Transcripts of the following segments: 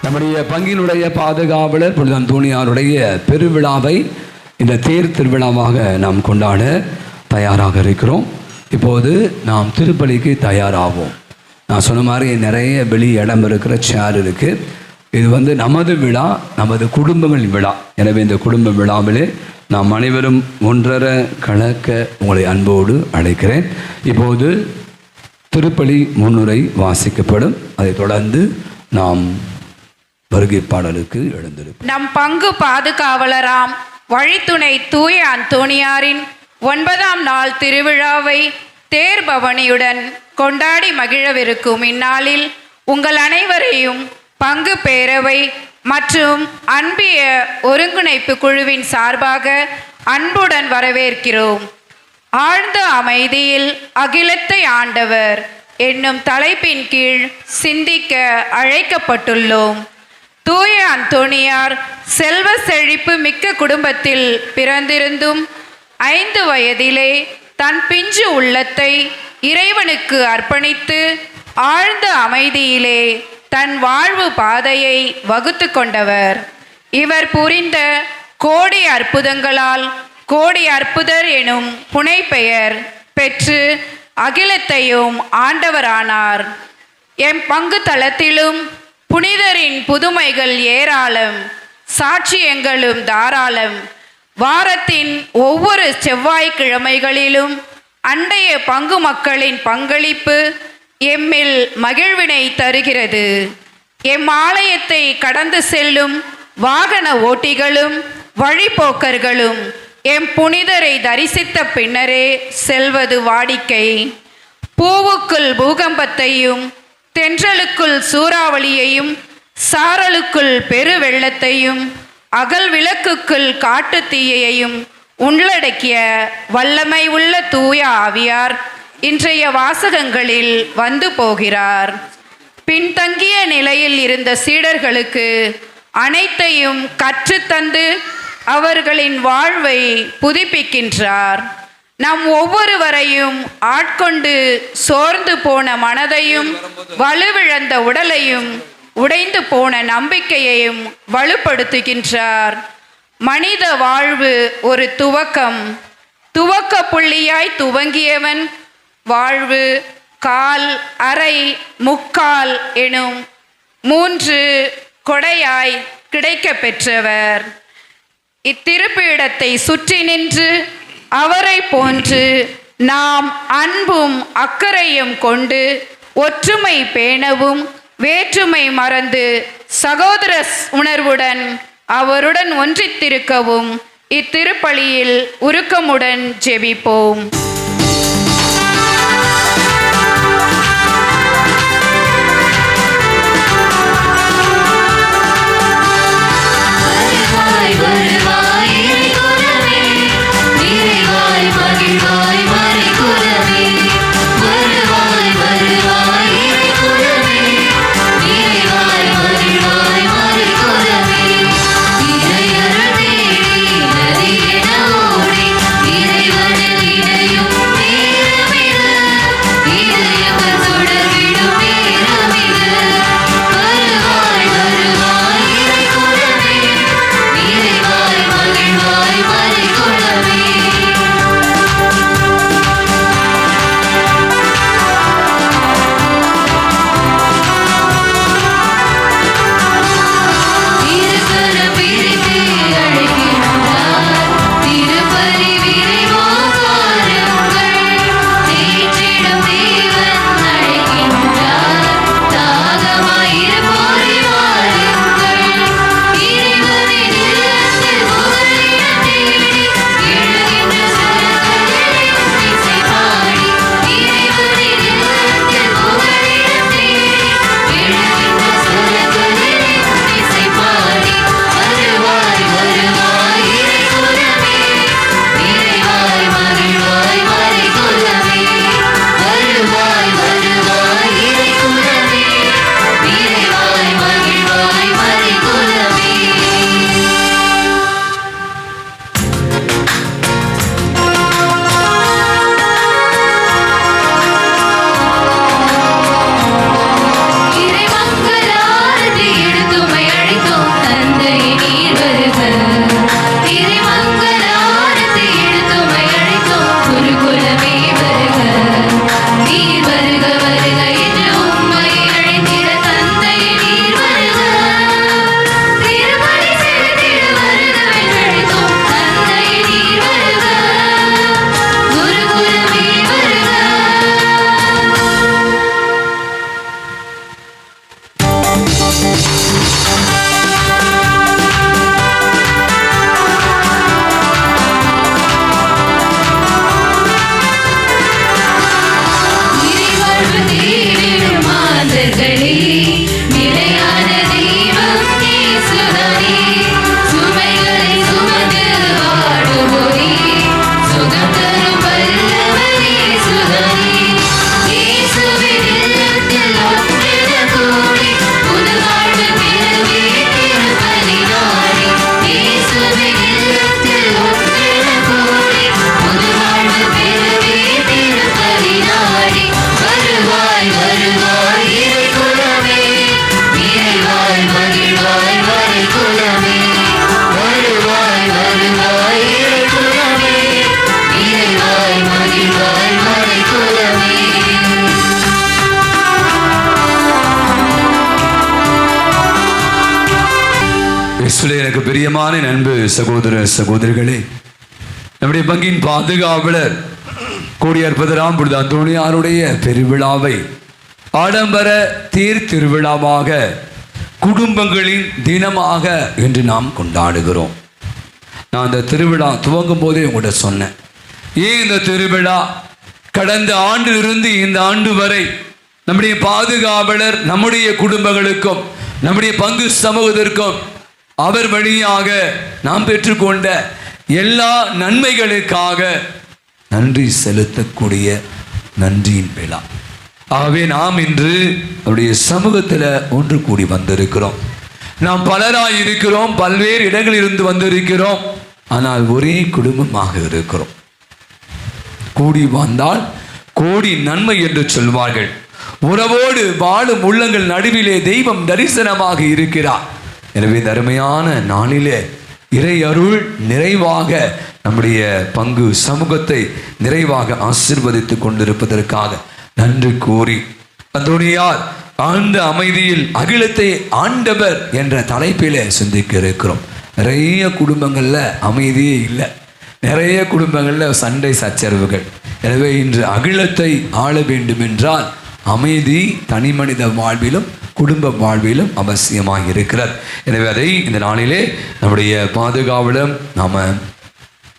நம்முடைய பங்கினுடைய பாதுகாவலர் புனித அந்தோணியாருடைய பெருவிழாவை இந்த தேர் திருவிழாவாக நாம் கொண்டாட தயாராக இருக்கிறோம். இப்போது நாம் திருப்பலிக்கு தயாராகும். நான் சொன்ன மாதிரி நிறைய வெளி இடம் இருக்கிற சேர் இருக்குது. இது நமது விழா, நமது குடும்பங்கள் விழா. எனவே இந்த குடும்ப விழாவிலே நாம் அனைவரும் ஒன்றர கலக்க உங்களை அன்போடு அழைக்கிறேன். இப்போது திருப்பலி முன்னுரை வாசிக்கப்படும். அதைத் தொடர்ந்து நாம் வருகை பாடலுக்கு எழுந்திருப்போம். நம் பங்கு பாதுகாவலராம் வழித்துணை தூய அந்தோணியாரின் 9ஆம் நாள் திருவிழாவை தேர் பவனியுடன் கொண்டாடி மகிழவிருக்கும் இந்நாளில் உங்கள் அனைவரையும் பங்கு பேரவை மற்றும் அன்பிய ஒருங்கிணைப்பு குழுவின் சார்பாக அன்புடன் வரவேற்கிறோம். ஆழ்ந்த அமைதியில் அகிலத்தை ஆண்டவர் என்னும் தலைப்பின் கீழ் சிந்திக்க அழைக்கப்பட்டுள்ளோம். தூய அந்தோணியார் செல்வ செழிப்பு மிக்க குடும்பத்தில் பிறந்திருந்தும் 5 வயதிலே தன் பிஞ்சு உள்ளத்தை இறைவனுக்கு அர்ப்பணித்து ஆழ்ந்த அமைதியிலே தன் வாழ்வு பாதையை வகுத்து கொண்டவர். இவர் புரிந்த கோடி அற்புதங்களால் கோடி அற்புதர் எனும் புனைப்பெயர் பெற்று அகிலத்தையும் ஆண்டவரானார். எம் பங்கு தளத்திலும் புனிதரின் புதுமைகள் ஏராளம், சாட்சியங்களும் தாராளம். வாரத்தின் ஒவ்வொரு செவ்வாய்க்கிழமைகளிலும் அண்டைய பங்கு மக்களின் பங்களிப்பு எம்மில் மகிழ்வினை தருகிறது. எம் ஆலயத்தை கடந்து செல்லும் வாகன ஓட்டிகளும் வழிபோக்கர்களும் எம் புனிதரை தரிசித்த பின்னரே செல்வது வாடிக்கை. பூவுக்குள் பூகம்பத்தையும் தென்றலுக்குள் சூறாவளியையும் சாரலுக்குள் பெருவெள்ளத்தையும் அகல் விளக்குக்குள் காட்டுத்தீயையும் உள்ளடக்கிய வல்லமை உள்ள தூய ஆவியார் இன்றைய வாசகங்களில் வந்து போகிறார். பின்தங்கிய நிலையில் இருந்த சீடர்களுக்கு அனைத்தையும் கற்றுத்தந்து அவர்களின் வாழ்வை புதுப்பிக்கின்றார். நம் ஒவ்வொருவரையும் ஆட்கொண்டு சோர்ந்து போன மனதையும் வலுவிழந்த உடலையும் உடைந்து போன நம்பிக்கையையும் வலுப்படுத்துகின்றார். மனித வாழ்வு ஒரு துவக்க புள்ளியாய் துவங்கியவன் வாழ்வு கால், அரை, முக்கால் எனும் 3 கொடையாய் கிடைக்க பெற்றவர். இத்திருப்பீடத்தை சுற்றி நின்று அவரை போன்று நாம் அன்பும் அக்கறையும் கொண்டு ஒற்றுமை பேணவும் வேற்றுமை மறந்து சகோதர உணர்வுடன் அவருடன் ஒன்றித்திருக்கவும் இத்திருப்பலியில் உருக்கமுடன் ஜெபிப்போம். இறைவனில் இணையும் கிறிஸ்துவே எனக்கு பிரியமான அன்பு சகோதர சகோதரிகளே, நம்முடைய பங்கின் பாதுகாவலர் கூடியற்பதராம் புனித அந்தோணியாருடைய பெருவிழாவை ஆடம்பர தேர் திருவிழாவாக குடும்பங்களின் தினமாக என்று நாம் கொண்டாடுகிறோம். நான் அந்த திருவிழா துவங்கும் போதே உங்கள்கிட்ட சொன்னேன், ஏன் இந்த திருவிழா கடந்த ஆண்டிலிருந்து இந்த ஆண்டு வரை நம்முடைய பாதுகாவலர் நம்முடைய குடும்பங்களுக்கும் நம்முடைய பங்கு சமூகத்திற்கும் அவர் வழியாக நாம் பெற்றுக்கொண்ட எல்லா நன்மைகளுக்காக நன்றி செலுத்தக்கூடிய நன்றியின் விழா. ஆகவே நாம் இன்று அவருடைய சமூகத்தில் ஒன்று கூடி வந்திருக்கிறோம். நாம் பலராய் இருக்கிறோம், பல்வேறு இடங்களில் இருந்து வந்திருக்கிறோம், ஆனால் ஒரே குடும்பமாக இருக்கிறோம். கூடி வந்தால் கோடி நன்மை என்று சொல்வார்கள். உறவோடு வாழும் உள்ளங்கள் நடுவிலே தெய்வம் தரிசனமாக இருக்கிறார். எனவே தருமையான நாளிலே இறை அருள் நிறைவாக நம்முடைய பங்கு சமூகத்தை நிறைவாக ஆசீர்வதித்துக் கொண்டிருப்பதற்காக நன்றி கூறி அந்தோணியார் ஆழ்ந்த அமைதியில் அகிலத்தை ஆண்டவர் என்ற தலைப்பிலே சிந்திக்க இருக்கிறோம். நிறைய குடும்பங்களில் அமைதியே இல்லை, நிறைய குடும்பங்களில் சண்டை சச்சரவுகள். எனவே இன்று அகிலத்தை ஆள வேண்டும் என்றால் அமைதி தனி மனித வாழ்விலும் குடும்ப வாழ்விலும் அவசியமாக இருக்கிறது. எனவே அதை இந்த நாளிலே நம்முடைய பாதுகாவலம் நாம்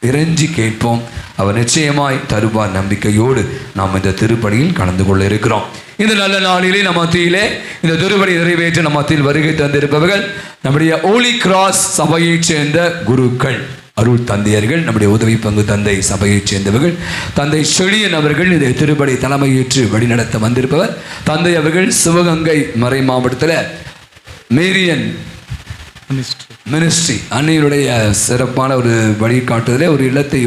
இறைஞ்சி கேட்போம். அவர் நிச்சயமாய் தருவார் நம்பிக்கையோடு நாம் இந்த திருப்பலியில் கலந்து கொள்ள இருக்கிறோம். இந்த நல்ல நாளிலே நம் மத்தியிலே இந்த திருப்பலி நிறைவேற்ற நம் மத்தியில் வருகை தந்திருப்பவர்கள் நம்முடைய ஹோலி கிராஸ் சபையைச் சேர்ந்த குருக்கள், அருள் தந்தையர்கள், நம்முடைய உதவி பங்கு தந்தை சபையைச் சேர்ந்தவர்கள், தந்தை செழியன் அவர்கள் இந்த திருப்பலி தலைமையேற்று வழிநடத்த வந்திருப்பவர், தந்தை அவர்கள் சிவகங்கை மறை மாவட்டத்தில் மேரியன் மினிஸ்ட்ரி அன்னையுடைய சிறப்பான ஒரு வழிகாட்டுதலே ஒரு இல்லத்தை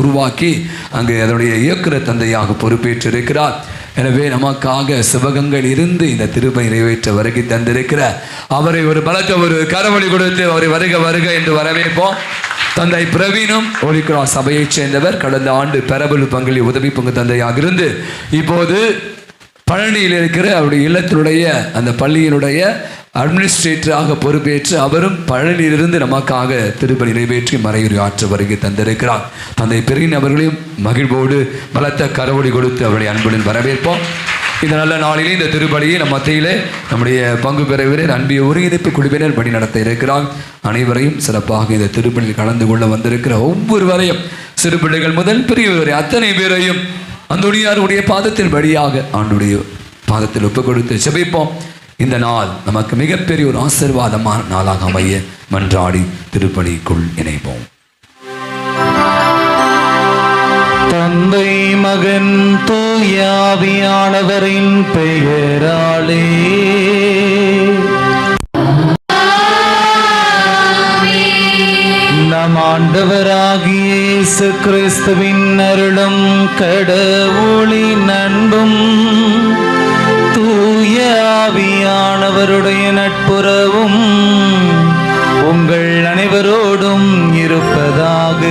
உருவாக்கி அங்கு அதனுடைய இயக்குற தந்தையாக பொறுப்பேற்றிருக்கிறார். எனவே நமக்காக சிவகங்கையில் இருந்து இந்த திருப்பலி நிறைவேற்ற வருகை தந்திருக்கிற அவரை ஒரு பலத்த ஒரு கரவழி கொடுத்து அவரை வருக வருக என்று வரவேற்போம். தந்தை பிரவீனும் ஹோலி கிராஸ் சபையைச் சேர்ந்தவர். கடந்த ஆண்டு பெரபலு பங்களி உதவி பங்கு தந்தையாக இருந்து இப்போது பழனியில் இருக்கிற அவருடைய இல்லத்தினுடைய அந்த பள்ளியினுடைய அட்மினிஸ்ட்ரேட்டராக பொறுப்பேற்று அவரும் பழனியிலிருந்து நமக்காக திருப்பலி நிறைவேற்றி மறையுரை ஆற்ற வருகை தந்திருக்கிறார். தந்தை பெரியன் அவர்களையும் மகிழ்வோடு பலத்த கரவொலி கொடுத்து அவருடைய அன்புடன் வரவேற்போம். இந்த நல்ல நாளிலே இந்த திருப்பலியை நம் மத்தியிலே நம்முடைய பங்கு பெறுவீரர் அன்பிய ஒருங்கிணைப்பு குழுவினர் பணி நடத்த இருக்கிறார். அனைவரையும் சிறப்பாக இந்த திருப்பலியில் கலந்து கொள்ள வந்திருக்கிற ஒவ்வொருவரையும், சிறு பிள்ளைகள் முதல் பெரியவரை அத்தனை பேரையும் அந்தோணியாருடைய பாதத்தின் வழியாக ஆண்டுடைய பாதத்தில் ஒப்புக் கொடுத்து ஜெபிப்போம். இந்த நாள் நமக்கு மிகப்பெரிய ஒரு ஆசீர்வாதமான நாளாக அமைய மன்றாடி திருப்பலிக்குள் இணைப்போம். தந்தை மகன் தூய ஆவியானவரின் பெயராலே நம் ஆண்டவராகிய இயேசு கிறிஸ்துவின் அருளும் கடவுளின் அன்பும் தூய ஆவியானவருடைய நட்புறவும் உங்கள் அனைவரோடும் இருப்பதாக.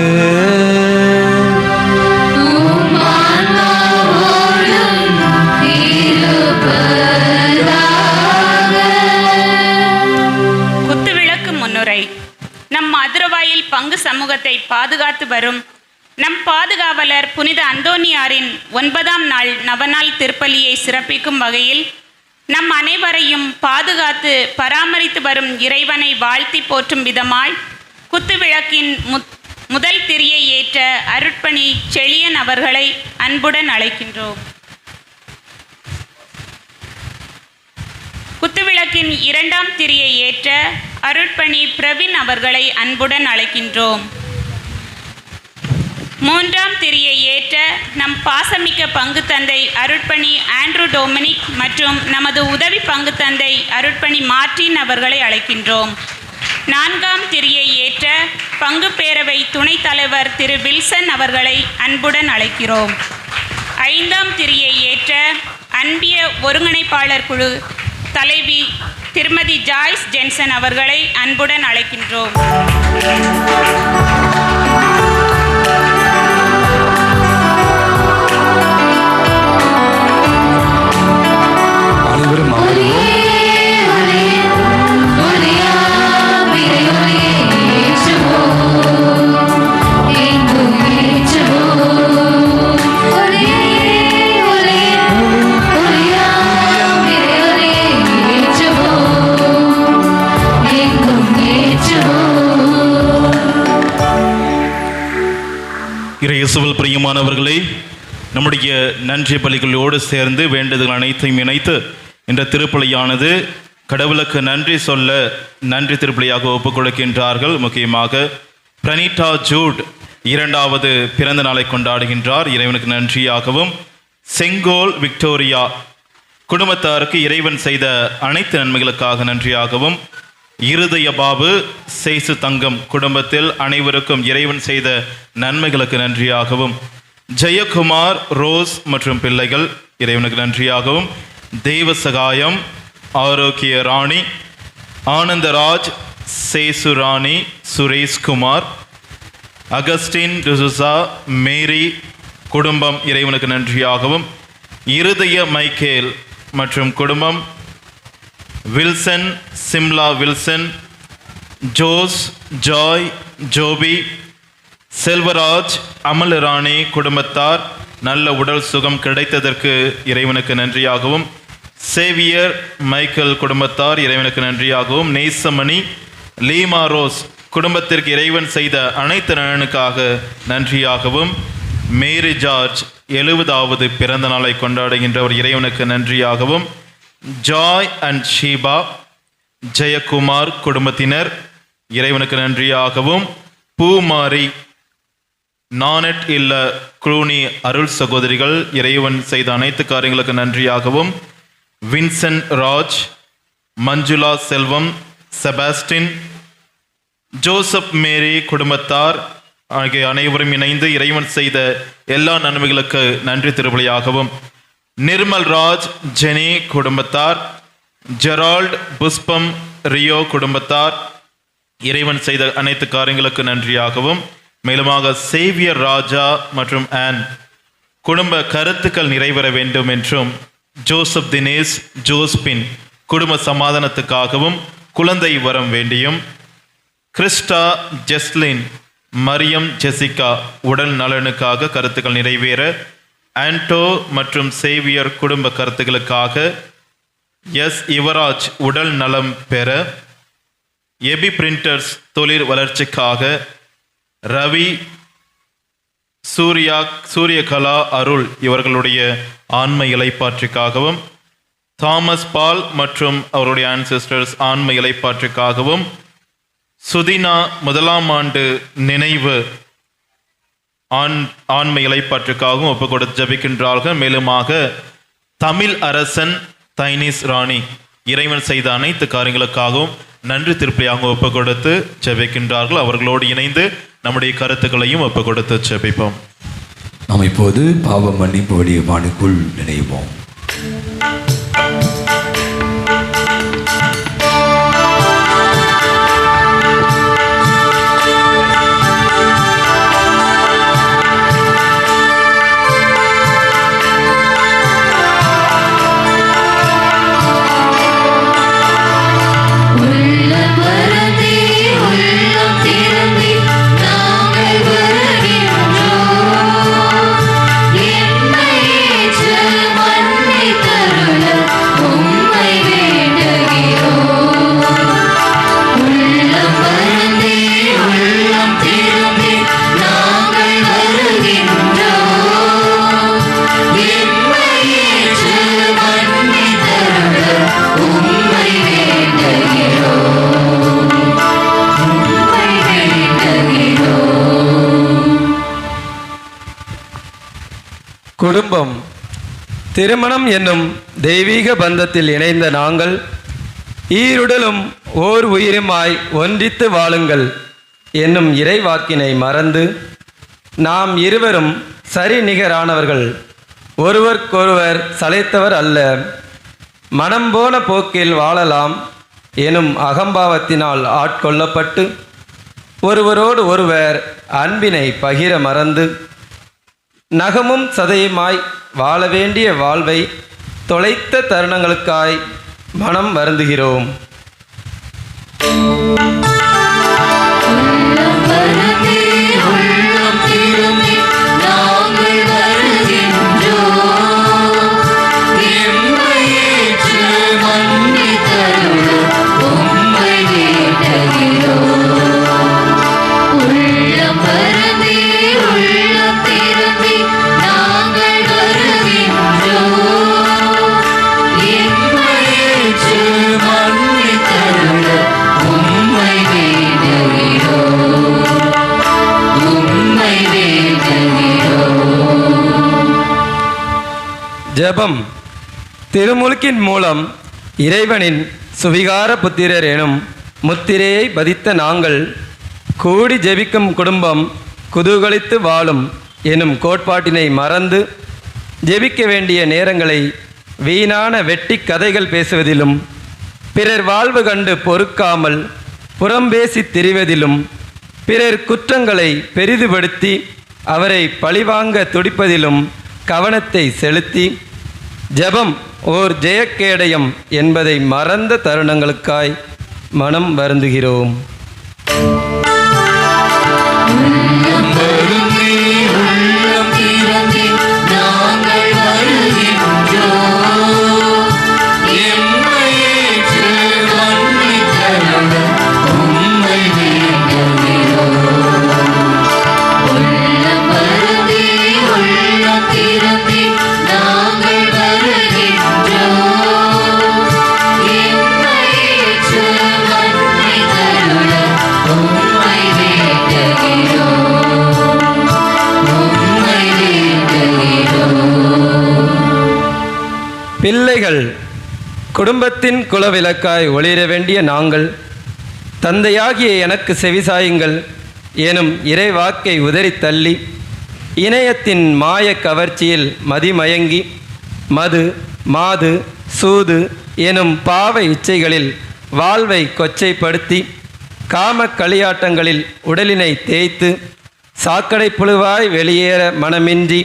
குத்துவிளக்கு முன்னுரை. நம் மதுரவாயில் பங்கு சமூகத்தை பாதுகாத்து வரும் நம் பாதுகாவலர் புனித அந்தோணியாரின் 9ஆம் நாள் நவநாள் திருப்பலியை சிறப்பிக்கும் வகையில் நம் அனைவரையும் பாதுகாத்து பராமரித்து வரும் இறைவனை வாழ்த்தி போற்றும் விதமாய் குத்துவிளக்கின் முதல் திரியை ஏற்ற அருட்பணி செழியன் அவர்களை அன்புடன் அழைக்கின்றோம். குத்துவிளக்கின் 2ஆம் திரியை ஏற்ற அருட்பணி பிரவீன் அவர்களை அன்புடன் அழைக்கின்றோம். 3ஆம் திரியை ஏற்ற நம் பாசமிக்க பங்கு தந்தை அருட்பணி ஆண்ட்ரூ டொமினிக் மற்றும் நமது உதவி பங்கு தந்தை அருட்பணி மார்டின் அவர்களை அழைக்கின்றோம். 4ஆம் திரியை ஏற்ற பங்கு பேரவை துணைத் தலைவர் திரு வில்சன் அவர்களை அன்புடன் அழைக்கிறோம். 5ஆம் திரியை ஏற்ற அன்பிய ஒருங்கிணைப்பாளர் குழு தலைவி திருமதி ஜாய்ஸ் ஜென்சன் அவர்களை அன்புடன் அழைக்கின்றோம். அனைவரும் இயேசுவில் பிரியமானவர்களே, நம்முடைய நன்றி பலிகளோடு சேர்ந்து வேண்டுதல் அனைத்தையும் இணைத்து இந்த திருப்பலியானது கடவுளுக்கு நன்றி சொல்ல நன்றி திருப்பலியாக ஒப்புக் கொடுக்கின்றார்கள். முக்கியமாக பிரனிட்டா ஜூட் 2வது பிறந்த நாளை கொண்டாடுகின்றார். இறைவனுக்கு நன்றியாகவும், செங்கோல் விக்டோரியா குடும்பத்தாருக்கு இறைவன் செய்த அனைத்து நன்மைகளுக்காக நன்றியாகவும், இருதய பாபு சேசு தங்கம் குடும்பத்தில் அனைவருக்கும் இறைவன் செய்த நன்மைகளுக்கு நன்றியாகவும், ஜெயக்குமார் ரோஸ் மற்றும் பிள்ளைகள் இறைவனுக்கு நன்றியாகவும், Deiva Sahayam Arokiya Rani Anandaraj Sesu Rani Sureshkumar Augustine D'Souza Mary குடும்பம் இறைவனுக்கு நன்றியாகவும், இருதய மைக்கேல் மற்றும் குடும்பம் Wilson Simla Wilson Jose Joy Joby Selvaraj Amalarani குடும்பத்தார் நல்ல உடல் சுகம் கிடைத்ததற்கு இறைவனுக்கு நன்றியாகவும், சேவியர் மைக்கேல் குடும்பத்தார் இறைவனுக்கு நன்றியாகவும், நேசமணி லீமா ரோஸ் குடும்பத்திற்கு இறைவன் செய்த அனைத்து நலனுக்காக நன்றியாகவும், மேரி ஜார்ஜ் 70வது பிறந்த நாளை கொண்டாடுகின்றவர் இறைவனுக்கு நன்றியாகவும், ஜாய் அண்ட் ஷீபா ஜெயக்குமார் குடும்பத்தினர் இறைவனுக்கு நன்றியாகவும், பூமாரி நானட் இல்ல குளூனி அருள் சகோதரிகள் இறைவன் செய்த அனைத்து காரியங்களுக்கு நன்றியாகவும், வின்சென்ட் ராஜ் மஞ்சுளா செல்வம் செபாஸ்டின் ஜோசப் மேரி குடும்பத்தார் ஆகிய அனைவரும் இணைந்து இறைவன் செய்த எல்லா நன்மைகளுக்கு நன்றி திருப்பலியாகவும், நிர்மல் ராஜ் ஜெனி குடும்பத்தார், ஜெரால்ட் புஷ்பம் ரியோ குடும்பத்தார் இறைவன் செய்த அனைத்து காரியங்களுக்கு நன்றியாகவும், மேலுமாக சேவியர் ராஜா மற்றும் ஆன் குடும்ப கருத்துக்கள் நிறைவேற வேண்டும் என்றும், ஜோசப் தினேஷ் ஜோஸ்பின் குடும்ப சமாதானத்துக்காகவும் குழந்தை வரம் வேண்டியும், கிறிஸ்டா ஜெஸ்லின் மரியம் ஜெசிகா உடல் நலனுக்காக கருத்துக்கள் நிறைவேற, ஆண்டோ மற்றும் சேவியர் குடும்ப கருத்துக்களுக்காக, எஸ் யுவராஜ் உடல் நலம் பெற, எபி பிரிண்டர்ஸ் தொழில் வளர்ச்சிக்காக, ரவி சூரியகலா அருள் இவர்களுடைய ஆன்ம இலைப்பாற்றிக்காகவும், தாமஸ் பால் மற்றும் அவருடைய ஆன்செஸ்டர்ஸ் ஆன்ம இலைப்பாற்றிக்காகவும், சுதினா 1ஆம் ஆண்டு நினைவு ஆன்ம இலைப்பாற்றுக்காகவும் ஒப்பு கொடுத்து ஜபிக்கின்றார்கள். மேலுமாக தமிழ் அரசன் தைனிஸ் ராணி இறைவன் செய்த அனைத்து காரியங்களுக்காகவும் நன்றி திருப்பலியாக ஒப்பு கொடுத்து ஜபிக்கின்றார்கள். அவர்களோடு இணைந்து நம்முடைய கருத்துக்களையும் ஒப்பு கொடுத்து ஜபிப்போம். நாம் இப்போது பாவ மன்னிப்பு வடிவமானுக்குள் நினைவோம். குடும்பம் திருமணம் என்னும் தெய்வீக பந்தத்தில் இணைந்த நாங்கள் ஈருடலும் ஓர் உயிருமாய் ஒன்றித்து வாழுங்கள் என்னும் இறைவாக்கினை மறந்து நாம் இருவரும் சரி நிகரானவர்கள், ஒருவருக்கொருவர் சளைத்தவர் அல்ல, மனம் போன போக்கில் வாழலாம் எனும் அகம்பாவத்தினால் ஆட்கொள்ளப்பட்டு ஒருவரோடு ஒருவர் அன்பினை பகிர மறந்து நகமும் சதையுமாய் வாழ வேண்டிய வாழ்வை தொலைத்த தருணங்களுக்காய் மனம் வருந்துகிறோம். உள்ளம் ஜெபம். திருமுழுக்கின் மூலம் இறைவனின் சுவிகார புத்திரர் எனும் முத்திரையை பதித்த நாங்கள் கூடி ஜெபிக்கும் குடும்பம் குதூகலித்து வாழும் எனும் கோட்பாட்டினை மறந்து ஜெபிக்க வேண்டிய நேரங்களை வீணான வெட்டி கதைகள் பேசுவதிலும் பிறர் வாழ்வு கண்டு பொறுக்காமல் புறம்பேசி திரிவதிலும் பிறர் குற்றங்களை பெரிதுபடுத்தி அவரை பழிவாங்க துடிப்பதிலும் கவனத்தை செலுத்தி ஜெபம் ஓர் ஜெயக்கேடயம் என்பதை மறந்த தருணங்களுக்காய் மனம் வருந்துகிறோம். பிள்ளைகள் குடும்பத்தின் குலவிளக்காய் ஒளிர வேண்டிய நாங்கள் தந்தையாகிய எனக்கு செவிசாயுங்கள் எனும் இறைவாக்கை உதறி தள்ளி இணையத்தின் மாய கவர்ச்சியில் மதிமயங்கி மது மாது சூது எனும் பாவ இச்சைகளில் வாழ்வை கொச்சைப்படுத்தி காம களியாட்டங்களில் உடலினை தேய்த்து சாக்கடை புழுவாய் வெளியேற மனமின்றி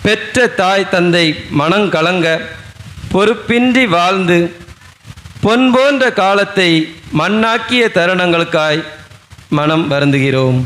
பெற்ற தாய் தந்தை மனங்கலங்க பொறுப்பின்றி வாழ்ந்து பொன் போன்ற காலத்தை மண்ணாக்கிய தருணங்களுக்காய் மனம் வருந்துகிறோம்.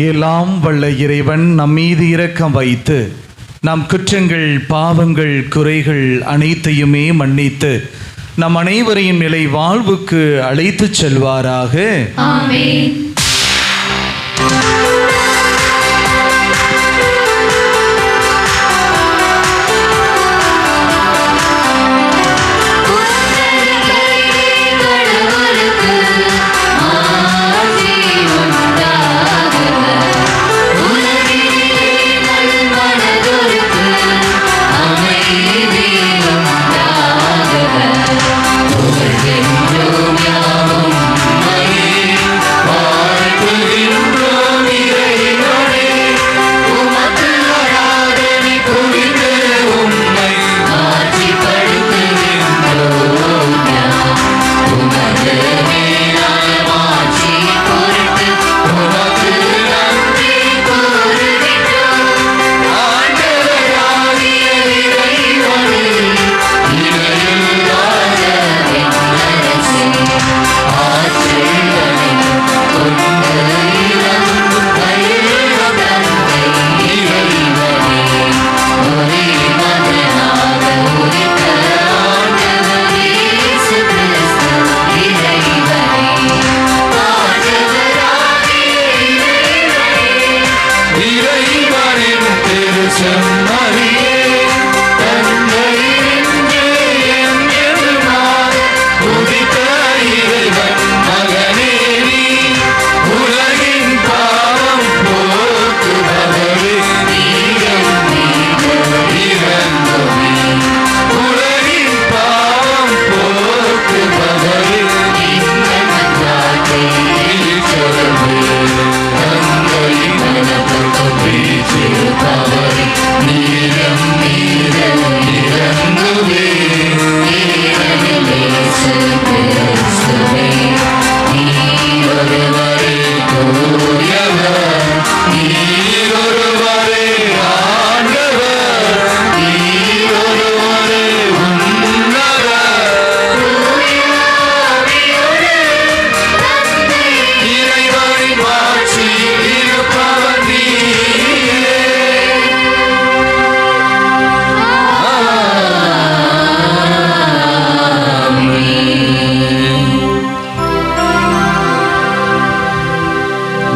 எல்லாம் வல்ல இறைவன் நம் மீது இரக்கம் வைத்து நம் குற்றங்கள் பாவங்கள் குறைகள் அனைத்தையுமே மன்னித்து நம் அனைவரையும் நிலை வாழ்வுக்கு அழைத்து செல்வாராக. ஆமென். வாழ்த்துகின்றோம் இறைவா.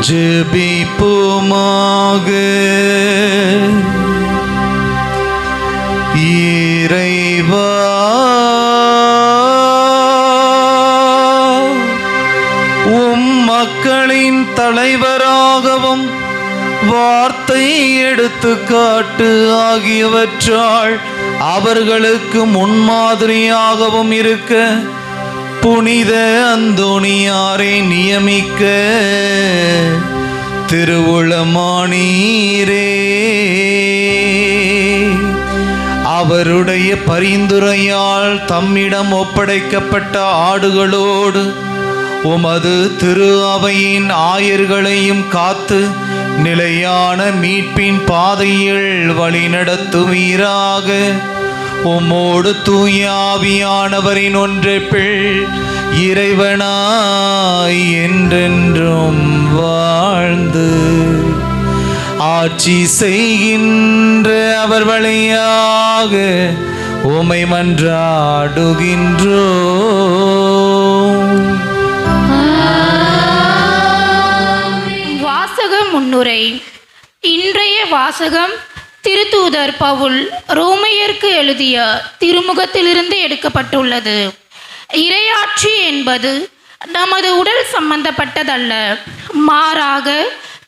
ஜெபிப்போமாக. இறைவா, உம் மக்களின் தலைவராகவும் வார்த்தை எடுத்துக்காட்டு ஆகியவற்றால் அவர்களுக்கு முன்மாதிரியாகவும் இருக்க புனித அந்தோணியாரை நியமிக்க திருவுளமானீரே. அவருடைய பரிந்துரையால் தம்மிடம் ஒப்படைக்கப்பட்ட ஆடுகளோடு உமது திரு அவையின் ஆயர்களையும் காத்து நிலையான மீட்பின் பாதையில் வழிநடத்துவீராக. உம்மோடு தூயாவியானவரின் ஒன்றைப்பில் இறைவனாய் என்றென்றும் வாழ்ந்து ஆட்சி செய்கின்ற அவர் வழியாக உமை மன்றாடுகின்றோம். வாசக முன்னுரை. இன்றைய வாசகம் திருத்தூதர் பவுல் ரோமையருக்கு எழுதிய திருமுகத்திலிருந்து எடுக்கப்பட்டுள்ளது. இறையாட்சி என்பது நமது உடல் சம்பந்தப்பட்டதல்ல, மாறாக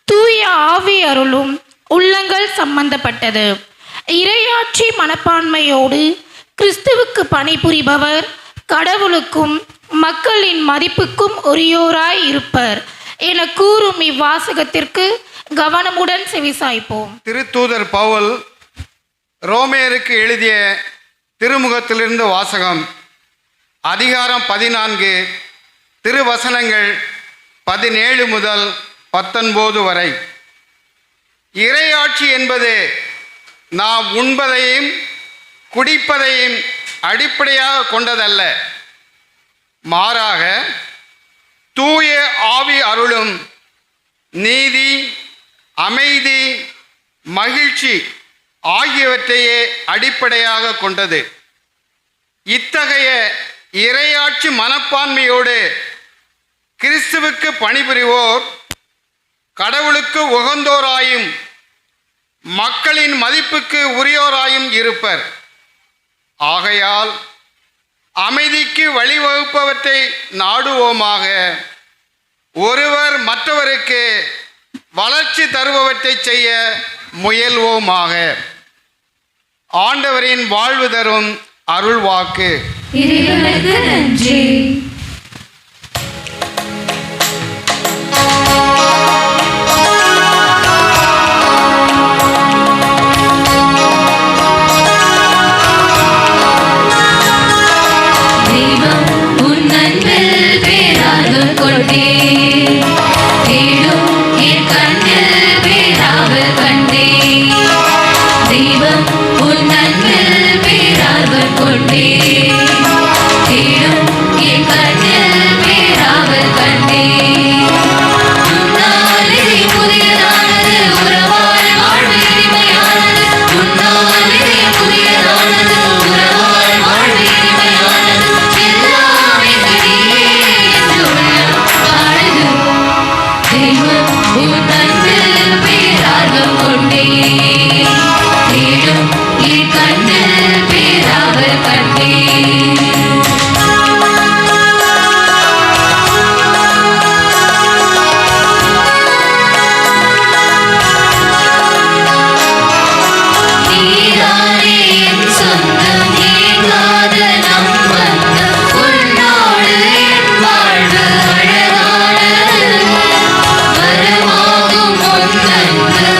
தூய ஆவி அருளும் உள்ளங்கள் சம்பந்தப்பட்டது. இறையாட்சி மனப்பான்மையோடு கிறிஸ்துவுக்கு பணிபுரிபவர் கடவுளுக்கும் மக்களின் மதிப்புக்கும் உரியோராய் இருப்பர் என கூறும் இவ்வாசகத்திற்கு கவனமுடன் செவிசாய்ப்போம். திருத்தூதர் பவுல் ரோமையருக்கு எழுதிய திருமுகத்திலிருந்து வாசகம். அதிகாரம் 14, திருவசனங்கள் 17 முதல் 19 வரை. இறையாட்சி என்பது நாம் உண்பதையும் குடிப்பதையும் அடிப்படையாக கொண்டதல்ல, மாறாக தூய ஆவி அருளும் நீதி, அமைதி, மகிழ்ச்சி ஆகியவற்றையே அடிப்படையாக கொண்டது. இத்தகைய இறையாட்சி மனப்பான்மையோடு கிறிஸ்துவுக்கு பணிபுரிவோர் கடவுளுக்கு உகந்தோராயும் மக்களின் மதிப்புக்கு உரியோராயும் இருப்பர். ஆகையால் அமைதிக்கு வழிவகுப்பவற்றை நாடுவோமாக. ஒருவர் மற்றவருக்கு வளர்ச்சி தருபவற்றை செய்ய முயல்வோமாக. ஆண்டவரின் வாழ்வு தரும் அருள்வாக்கு. இறைவனுக்கு நன்றி.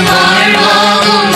வாழ்வாகும்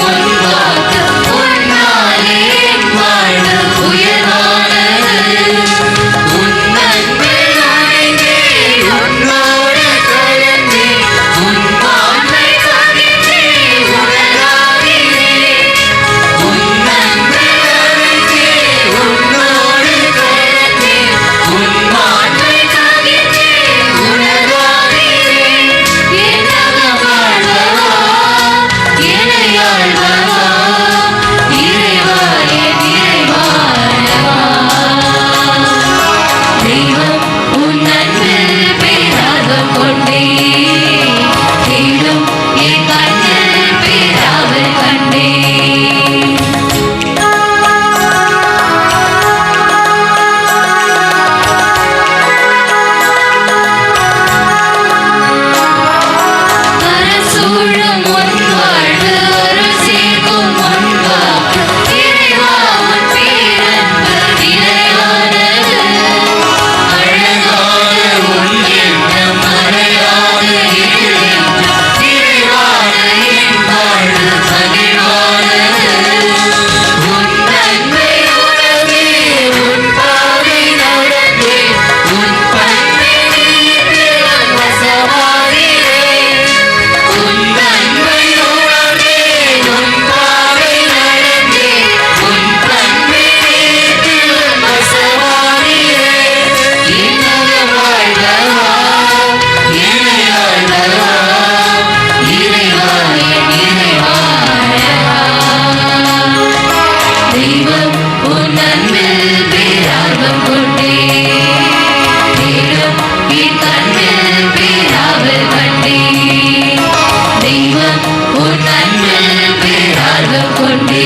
கண்டே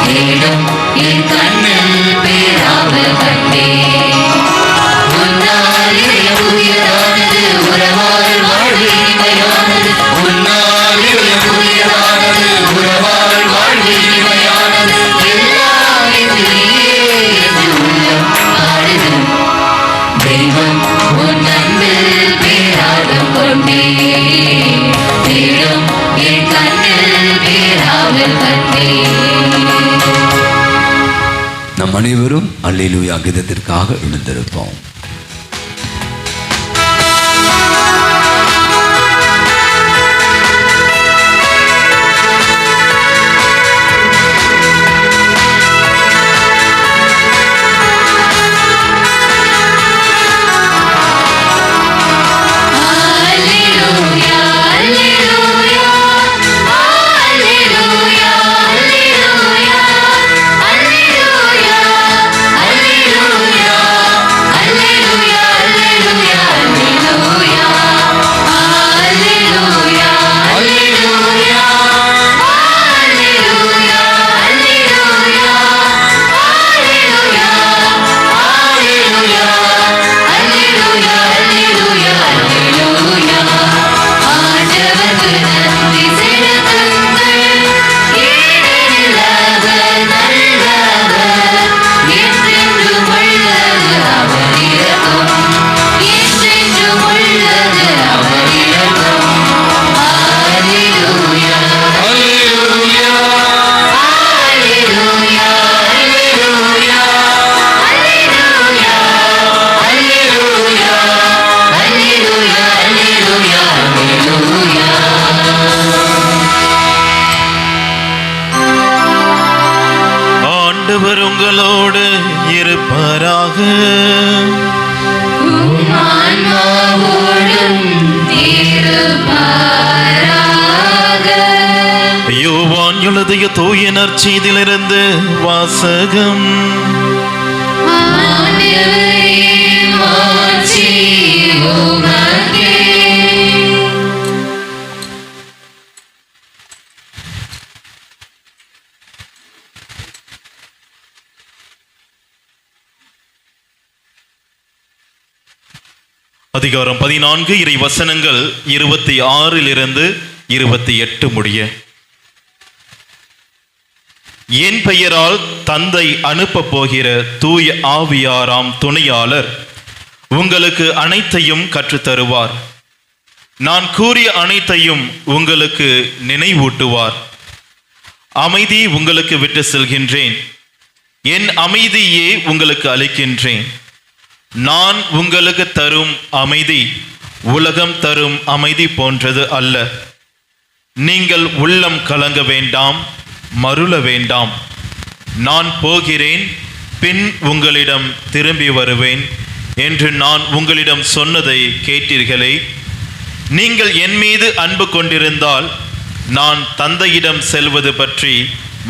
தேடும் என் கண்ணில் பேராமல் கண்டே உன்னால் இதயம் உயரானது உறவால் வாழ்வு இனிமையானது உன்னால் இதயம் உயரானது உறவால் வாழ்வு இனிமையானது எல்லாம் என்று நீயே என்று உள்ளம் பாடுது தெய்வம் உன் அன்பில் பேராகம் கொண்டே தேடும் என் கண்ணில் பேராமல் கண்டே. நம் அனைவரும் அல்லேலூயா கீதத்திற்காக எழுந்திருப்போம். ஆண்டவர் உங்களோடு இருப்பாராக. யோவான் எழுதிய தூய நற்செய்தியிலிருந்து வாசகம். அதிகாரம் 14 இறை வசனங்கள் 26 28 முடிய. என் பெயரால் தந்தை அனுப்ப போகிற தூய ஆவியாராம் துணையாளர் உங்களுக்கு அனைத்தையும் கற்றுத்தருவார். நான் கூறிய அனைத்தையும் உங்களுக்கு நினைவூட்டுவார். அமைதி உங்களுக்கு விட்டு செல்கின்றேன், என் அமைதியே உங்களுக்கு அளிக்கின்றேன். நான் உங்களுக்கு தரும் அமைதி உலகம் தரும் அமைதி போன்றது அல்ல. நீங்கள் உள்ளம் கலங்க வேண்டாம், மருள வேண்டாம். நான் போகிறேன், பின் உங்களிடம் திரும்பி வருவேன் என்று நான் உங்களிடம் சொன்னதை கேட்டீர்களே. நீங்கள் என் மீது அன்பு கொண்டிருந்தால் நான் தந்தையிடம் செல்வது பற்றி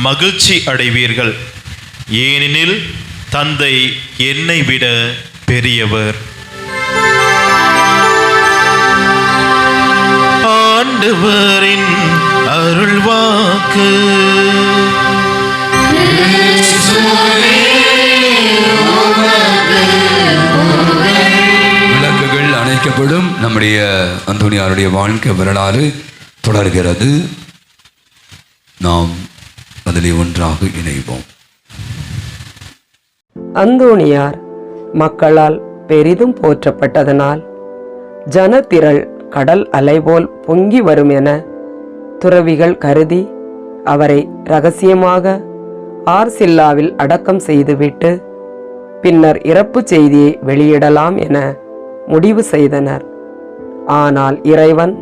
மகிழ்ச்சி அடைவீர்கள். ஏனெனில் தந்தை என்னை விட பெரியவர். ஆண்டவரின் அருள்வாக்கு. விளக்குகள் அணைக்கப்படும். நம்முடைய அந்தோனியாருடைய வாழ்க்கை வரலாறு தொடர்கிறது. நாம் அதிலே ஒன்றாக இணைவோம். அந்தோனியார் மக்களால் பெரிதும் போற்றப்பட்டதனால் ஜனத்திரள் கடல் அலைபோல் பொங்கி வரும் என துறவிகள் கருதி அவரை இரகசியமாக ஆர்சில்லாவில் அடக்கம் செய்துவிட்டு பின்னர் இறப்பு செய்தியை வெளியிடலாம் என முடிவு செய்தனர். ஆனால் இறைவன்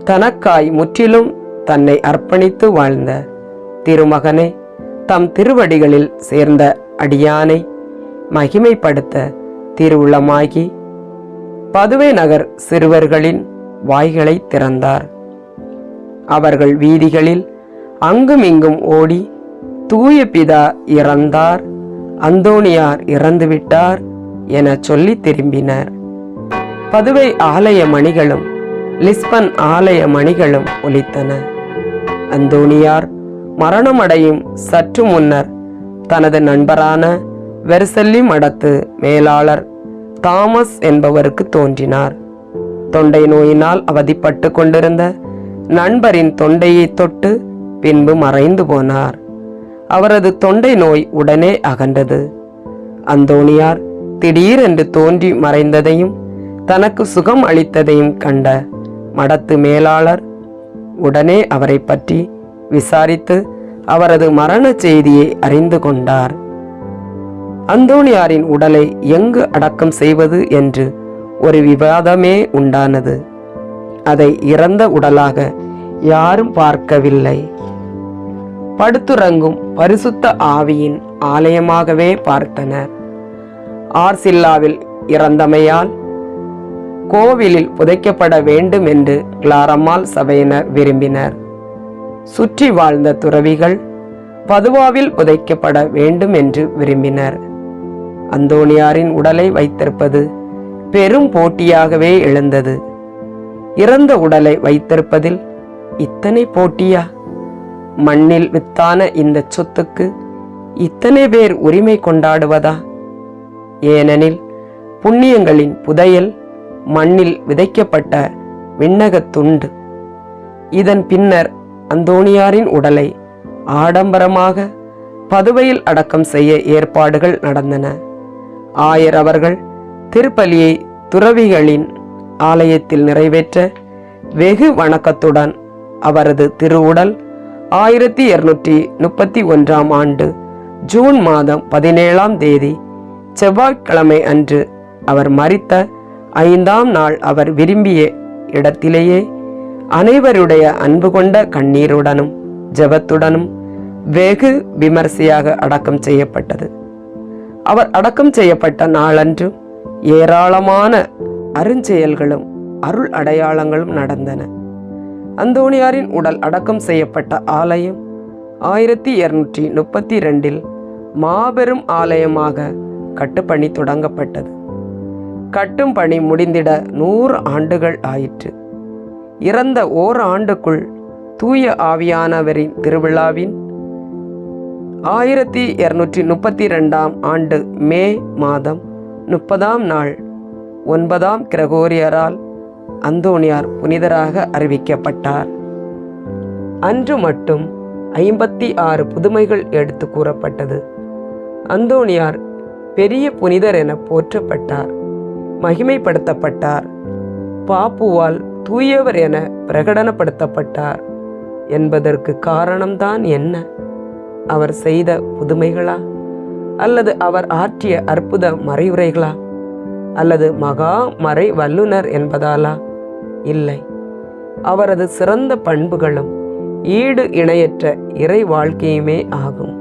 தனக்காய் முற்றிலும் தன்னை அர்ப்பணித்து வாழ்ந்த திருமகனை தம் திருவடிகளில் சேர்ந்த அடியானை மகிமைப்படுத்த திருவுளமாகி பதுவை நகர் சிறுவர்களின் வாய்களை திறந்தார். அவர்கள் வீதிகளில் அங்குமிங்கும் ஓடி தூய பிதா இறந்தார், அந்தோனியார் இறந்துவிட்டார் என சொல்லி திரும்பினர். பதுவை ஆலய மணிகளும் லிஸ்பன் ஆலய மணிகளும் ஒலித்தன. அந்தோனியார் மரணமடையும் சற்று முன்னர் தனது நண்பரான வெர்சல்லி மடத்து மேலாளர் தாமஸ் என்பவருக்கு தோன்றினார். தொண்டை நோயினால் அவதிப்பட்டு கொண்டிருந்த நண்பரின் தொண்டையை தொட்டு பின்பு மறைந்து போனார். அவரது தொண்டை நோய் உடனே அகன்றது. அந்தோணியார் திடீரென்று தோன்றி மறைந்ததையும் தனக்கு சுகம் அளித்ததையும் கண்ட மடத்து மேலாளர் உடனே அவரை பற்றி விசாரித்து அவரது மரண செய்தியை அறிந்து கொண்டார். அந்தோணியாரின் உடலை எங்கு அடக்கம் செய்வது என்று ஒரு விவாதமே உண்டானது. அதை இறந்த உடலாக யாரும் பார்க்கவில்லை. படுத்துறங்கும் பரிசுத்த ஆவியின் ஆலயமாகவே பார்த்தனர். ஆர்சில்லாவில் இறந்தமையால் கோவிலில் புதைக்கப்பட வேண்டும் என்று கிளாரம்மாள் சபையினர் விரும்பினர். சுற்றி வாழ்ந்த துறவிகள் பதுவாவில் புதைக்கப்பட வேண்டும் என்று விரும்பினர். அந்தோணியாரின் உடலை வைத்திருப்பது பெரும் போட்டியாகவே எழுந்தது. இறந்த உடலை வைத்திருப்பதில் இத்தனை போட்டியா? மண்ணில் வித்தான இந்த சொத்துக்கு இத்தனை பேர் உரிமை கொண்டாடுவதா? ஏனெனில் புண்ணியங்களின் புதையல் மண்ணில் விதைக்கப்பட்ட விண்ணகத் துண்டு. இதன் பின்னர் அந்தோணியாரின் உடலை ஆடம்பரமாக பதுவையில் அடக்கம் செய்ய ஏற்பாடுகள் நடந்தன. ஆயர் அவர்கள் திருப்பலியை துறவிகளின் ஆலயத்தில் நிறைவேற்ற வெகு வணக்கத்துடன் அவரது திருவுடல் 1231 ஆண்டு ஜூன் மாதம் 17ஆம் தேதி செவ்வாய்க்கிழமை அன்று அவர் மரித்த 5ஆம் நாள் அவர் விரும்பிய இடத்திலேயே அனைவருடைய அன்பு கொண்ட கண்ணீருடனும் ஜெபத்துடனும் வெகு விமர்சையாக அடக்கம் செய்யப்பட்டது. அவர் அடக்கம் செய்யப்பட்ட நாளன்று ஏராளமான அருஞ்செயல்களும் அருள் அடையாளங்களும் நடந்தன. அந்தோணியாரின் உடல் அடக்கம் செய்யப்பட்ட ஆலயம் 1232 மாபெரும் ஆலயமாக கட்டுப்பணி தொடங்கப்பட்டது. கட்டும் பணி முடிந்திட 100 ஆண்டுகள் ஆயிற்று. இறந்த ஓராண்டுக்குள் தூய ஆவியானவரின் திருவிழாவின் 1232 ஆண்டு மே மாதம் 30ஆம் நாள் 9ஆம் கிரகோரியரால் அந்தோணியார் புனிதராக அறிவிக்கப்பட்டார். அன்று மட்டும் 56 புதுமைகள் எடுத்து கூறப்பட்டது. அந்தோணியார் பெரிய புனிதர் என போற்றப்பட்டார், மகிமைப்படுத்தப்பட்டார். பாப்புவால் தூயவர் என பிரகடனப்படுத்தப்பட்டார் என்பதற்கு காரணம்தான் என்ன? அவர் செய்த புதுமைகளா, அல்லது அவர் ஆற்றிய அற்புத மறைவுரைகளா, அல்லது மகா மறை வல்லுனர் என்பதாலா? இல்லை, அவரது சிறந்த பண்புகளும் ஈடு இணையற்ற இறை வாழ்க்கையுமே ஆகும்.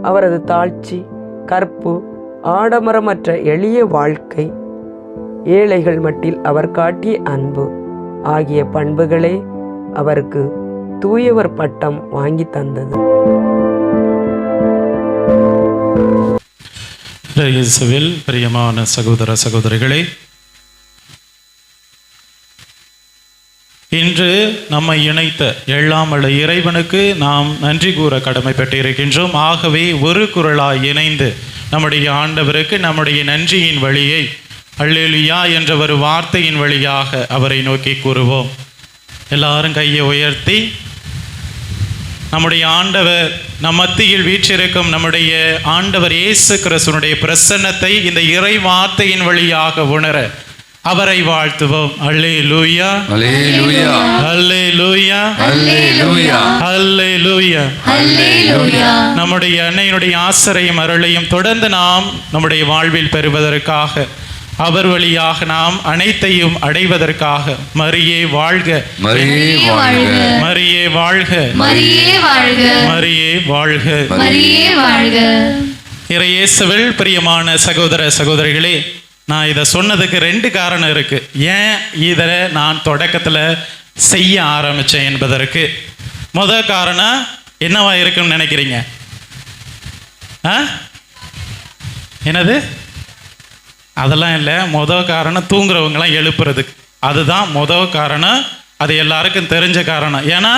அவரது தாழ்ச்சி, கற்பு, ஆடம்பரமற்ற எளிய வாழ்க்கை, ஏழைகள் மட்டில் அவர் காட்டிய அன்பு ஆகிய பண்புகளே அவருக்கு தூயவர் பட்டம் வாங்கி தந்தது. இயேசுவில் பிரியமான சகோதர சகோதரிகளே, இன்று நம்மை இணைத்த எல்லாம் வல்ல இறைவனுக்கு நாம் நன்றி கூற கடமைப்பட்டிருக்கின்றோம். ஆகவே ஒரு குரலாய் இணைந்து நம்முடைய ஆண்டவருக்கு நம்முடைய நன்றியின் வழியை அல்லேலூயா என்ற ஒரு வார்த்தையின் வழியாக அவரை நோக்கி கூறுவோம். எல்லாரும் கையை உயர்த்தி நம்முடைய ஆண்டவர் நம் மத்தியில் வீற்றிருக்கும் நம்முடைய ஆண்டவர் இயேசு கிறிஸ்துவினுடைய பிரசன்னத்தை இந்த இறை வார்த்தையின் வழியாக உணர அவரை வாழ்த்துவோம். அல்லேலூயா, அல்லேலூயா, அல்லேலூயா, அல்லேலூயா, அல்லேலூயா, அல்லேலூயா. நம்முடைய அன்னையினுடைய ஆசரையும் அருளையும் தொடர்ந்து நாம் நம்முடைய வாழ்வில் பெறுவதற்காக, அவர் வழியாக நாம் அனைத்தையும் அடைவதற்காக மரியே வாழ்க, மரியே வாழ்க, மரியே வாழ்க, மரியே வாழ்க, மரியே வாழ்க. மரியே வாழ்க. இறையேசுவில் பிரியமான சகோதர சகோதரிகளே, நான் இதை சொன்னதுக்கு 2 காரணம் இருக்கு. ஏன் இதை நான் தொடக்கத்தில் செய்ய ஆரம்பித்தேன் என்பதற்கு முதல் காரணம் என்னவா இருக்குன்னு நினைக்கிறீங்க? என்னது? அதெல்லாம் இல்லை. முதல் காரணம் தூங்குறவங்களாம் எழுப்புறதுக்கு. அதுதான் முதல் காரணம். அது எல்லாருக்கும் தெரிஞ்ச காரணம். ஏன்னா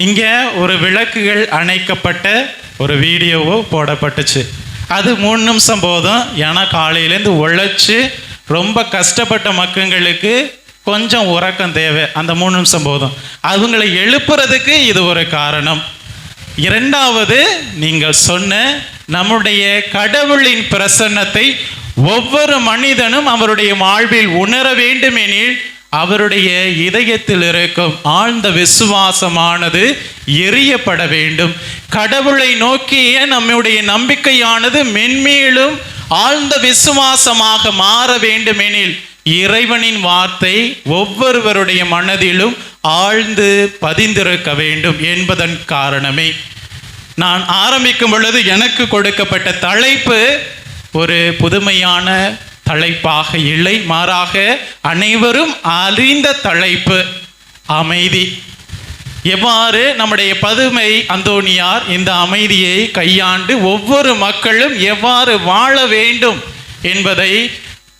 இங்கே ஒரு விளக்குகள் அணைக்கப்பட்ட ஒரு வீடியோவோ போடப்பட்டுச்சு. அது 3 நிமிஷம் போதும். ஏன்னா காலையிலேருந்து உழைச்சி ரொம்ப கஷ்டப்பட்ட மக்களுக்கு கொஞ்சம் உறக்கம் தேவை. அந்த 3 நிமிஷம் போதும். அவங்களை எழுப்புறதுக்கு இது ஒரு காரணம். 2வது, நீங்கள் சொன்ன நம்முடைய கடவுளின் பிரசன்னத்தை ஒவ்வொரு மனிதனும் அவருடைய வாழ்வில் உணர வேண்டும் எனில் அவருடைய இதயத்தில் இருக்கும் ஆழ்ந்த விசுவாசமானது எரியப்பட வேண்டும். கடவுளை நோக்கிய நம்முடைய நம்பிக்கையானது மென்மேலும் ஆழ்ந்த விசுவாசமாக மாற வேண்டுமெனில் இறைவனின் வார்த்தை ஒவ்வொருவருடைய மனதிலும் ஆழ்ந்து பதிந்திருக்க வேண்டும் என்பதன் காரணமே நான் ஆரம்பிக்கும் பொழுது எனக்கு கொடுக்கப்பட்ட தலைப்பு ஒரு புதுமையான தலைப்பாக இல்லை, மாறாக அனைவரும் அறிந்த தலைப்பு, அமைதி. எவ்வாறு நம்முடைய பதுமை அந்தோணியார் இந்த அமைதியை கையாண்டு ஒவ்வொரு மக்களும் எவ்வாறு வாழ வேண்டும் என்பதை